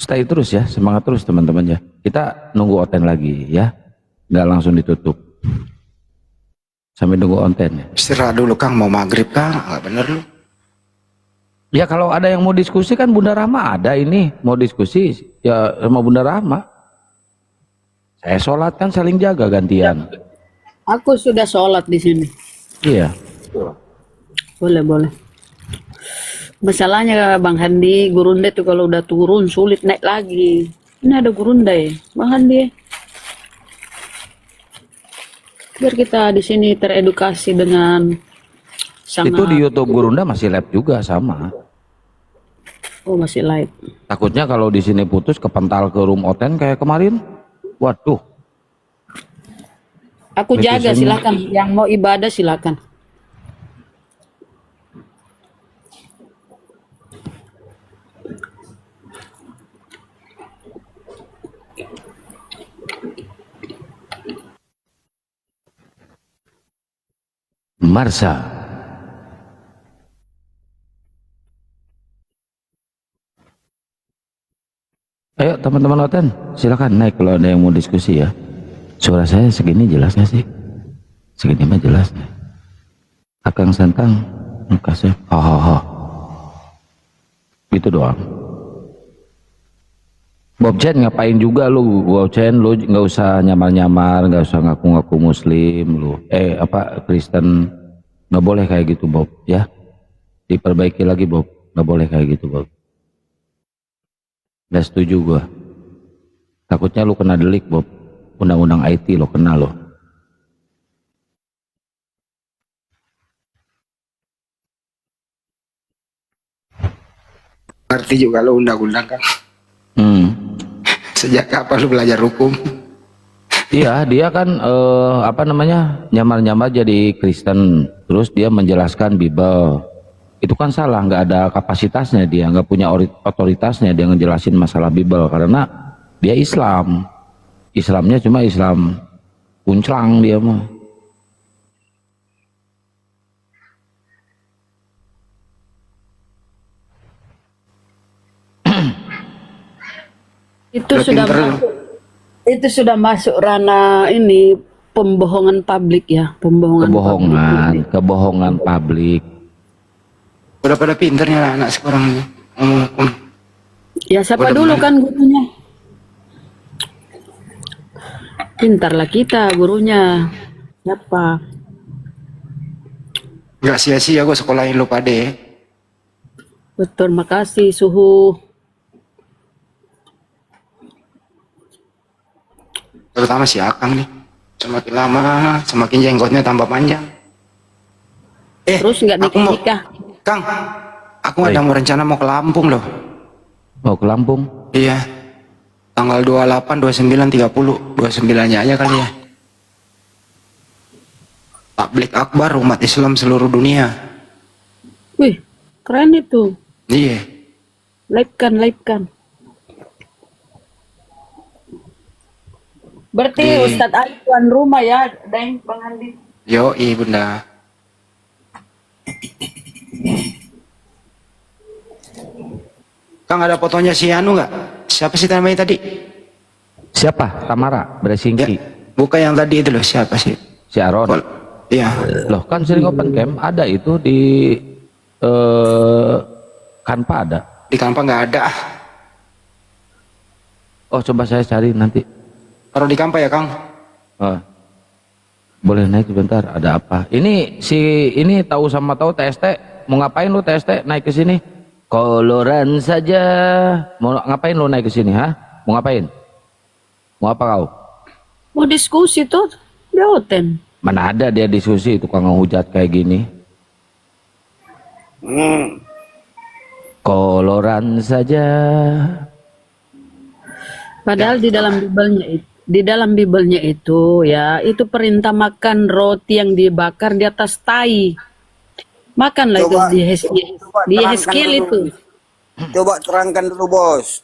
Stay terus ya, semangat terus teman-teman ya. Kita nunggu konten lagi ya, nggak langsung ditutup. Sampai nunggu konten ya. Istirahat dulu Kang, mau maghrib Kang, nggak bener lu. Ya kalau ada yang mau diskusi kan Bunda Rahma ada ini mau diskusi ya sama Bunda Rahma. Saya sholat kan saling jaga gantian. aku sudah sholat di sini. Iya. Boleh. Masalahnya Bang Handi, Gurunda tuh kalau udah turun sulit naik lagi. Ini ada Gurunda ya, Bang Handi. Biar kita di sini teredukasi dengan sangat. Itu di YouTube Gurunda masih live juga sama. Oh masih live. Takutnya kalau di sini putus kepental ke room Oten kayak kemarin. Waduh. Aku Itu jaga sini. silakan. Yang mau ibadah silakan. Marsa. Ayo teman-teman Oten, silakan naik kalau ada yang mau diskusi ya. Suara saya segini jelas nggak sih? Segini mah jelas. Akang Santang, kasih, itu doang. Bob Chen ngapain juga lu? Bob Chen lu nggak usah nyamar-nyamar, nggak usah ngaku-ngaku Muslim lu. Kristen, nggak boleh kayak gitu Bob ya. Diperbaiki lagi Bob, nggak boleh kayak gitu Bob. Nggak setuju gua. Takutnya lu kena delik Bob. undang-undang IT lo kena lo. Ngerti juga lo undang-undang kan. Sejak kapan lu belajar hukum? Iya, dia kan apa namanya, nyamar-nyamar jadi Kristen, terus dia menjelaskan Bible. Itu kan salah, nggak ada kapasitasnya, dia nggak punya otoritasnya dia ngejelasin masalah Bible karena dia Islam. Islamnya cuma Islam kunclang dia mah. Itu sudah masuk ranah ini pembohongan publik ya, kebohongan publik. Udah pada pinternya anak sekarang ini ngomong hukum. Ya siapa dulu kan gurunya? Pintarlah kita gurunya. Siapa? Gak sia-sia gue sekolahin lo pade. Betul, makasih Suhu. Terutama si Akang nih, semakin lama semakin jenggotnya tambah panjang. Terus nggak nikah? Kang, aku ada mau rencana mau ke Lampung loh. Mau ke Lampung? Iya, tanggal 28, 29, 30, 29-nya aja kali ya. Tablik akbar umat Islam seluruh dunia. Wih, keren itu. Iya. Live-kan. Berarti Ustadz Ali tuan rumah ya, Deng, Bang Andi. Yo, iya bunda. Kang ada fotonya si Anu nggak? Siapa sih namanya tadi? Siapa? Tamara Beresingki. Ya, bukan yang tadi itu loh, siapa sih? Si Aron. Iya. Loh kan sering open camp, ada itu di Kanpa ada. Di Kanpa nggak ada. Oh coba saya cari nanti. Taruh di Kanpa ya Kang? Boleh naik sebentar, ada apa? Ini tahu sama tahu TST, mau ngapain lu TST naik ke sini? Koloran saja. Mau ngapain lu naik ke sini, ha? Mau ngapain? Mau apa kau? Mau diskusi tuh, dia oten. Mana ada dia diskusi tukang hujat kayak gini. Koloran saja. Padahal di dalam Bibelnya itu ya, itu perintah makan roti yang dibakar di atas tai. Makanlah itu di Yehezkiel itu. Coba terangkan dulu bos.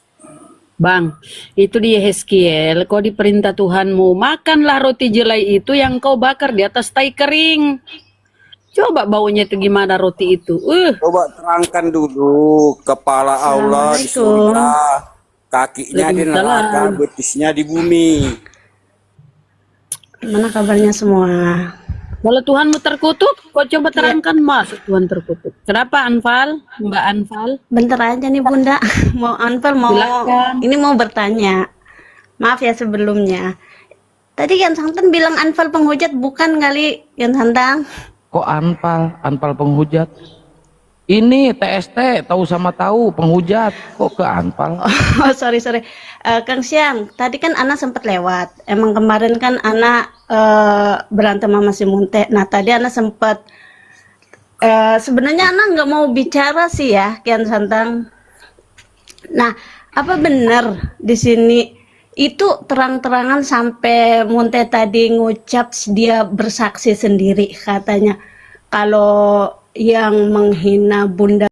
Bang, itu di Yehezkiel, kau diperintah Tuhanmu, makanlah roti jelai itu yang kau bakar di atas tai kering. Coba baunya itu gimana roti itu. Coba terangkan dulu, kepala Allah di surga, kakinya di neraka, betisnya di bumi. Gimana kabarnya semua? Kalau Tuhanmu terkutuk, kau coba terangkan Mas, Tuhan terkutuk. Kenapa Anfal? Mbak Anfal? Bentar aja nih Bunda, mau Anfal mau bertanya. Maaf ya sebelumnya. Tadi Yan Santang bilang Anfal penghujat, bukan kali Yan Santang? Kok Anfal penghujat? Ini TST tahu sama tahu penghujat, kok ke Anfal? Oh sorry. Kang Siang, tadi kan Ana sempat lewat. Emang kemarin kan Ana berantem sama si Munte. Nah tadi Ana sempat sebenarnya Ana nggak mau bicara sih ya, Kian Santang. Nah apa benar di sini itu terang-terangan sampai Munte tadi ngucap dia bersaksi sendiri katanya kalau yang menghina Bunda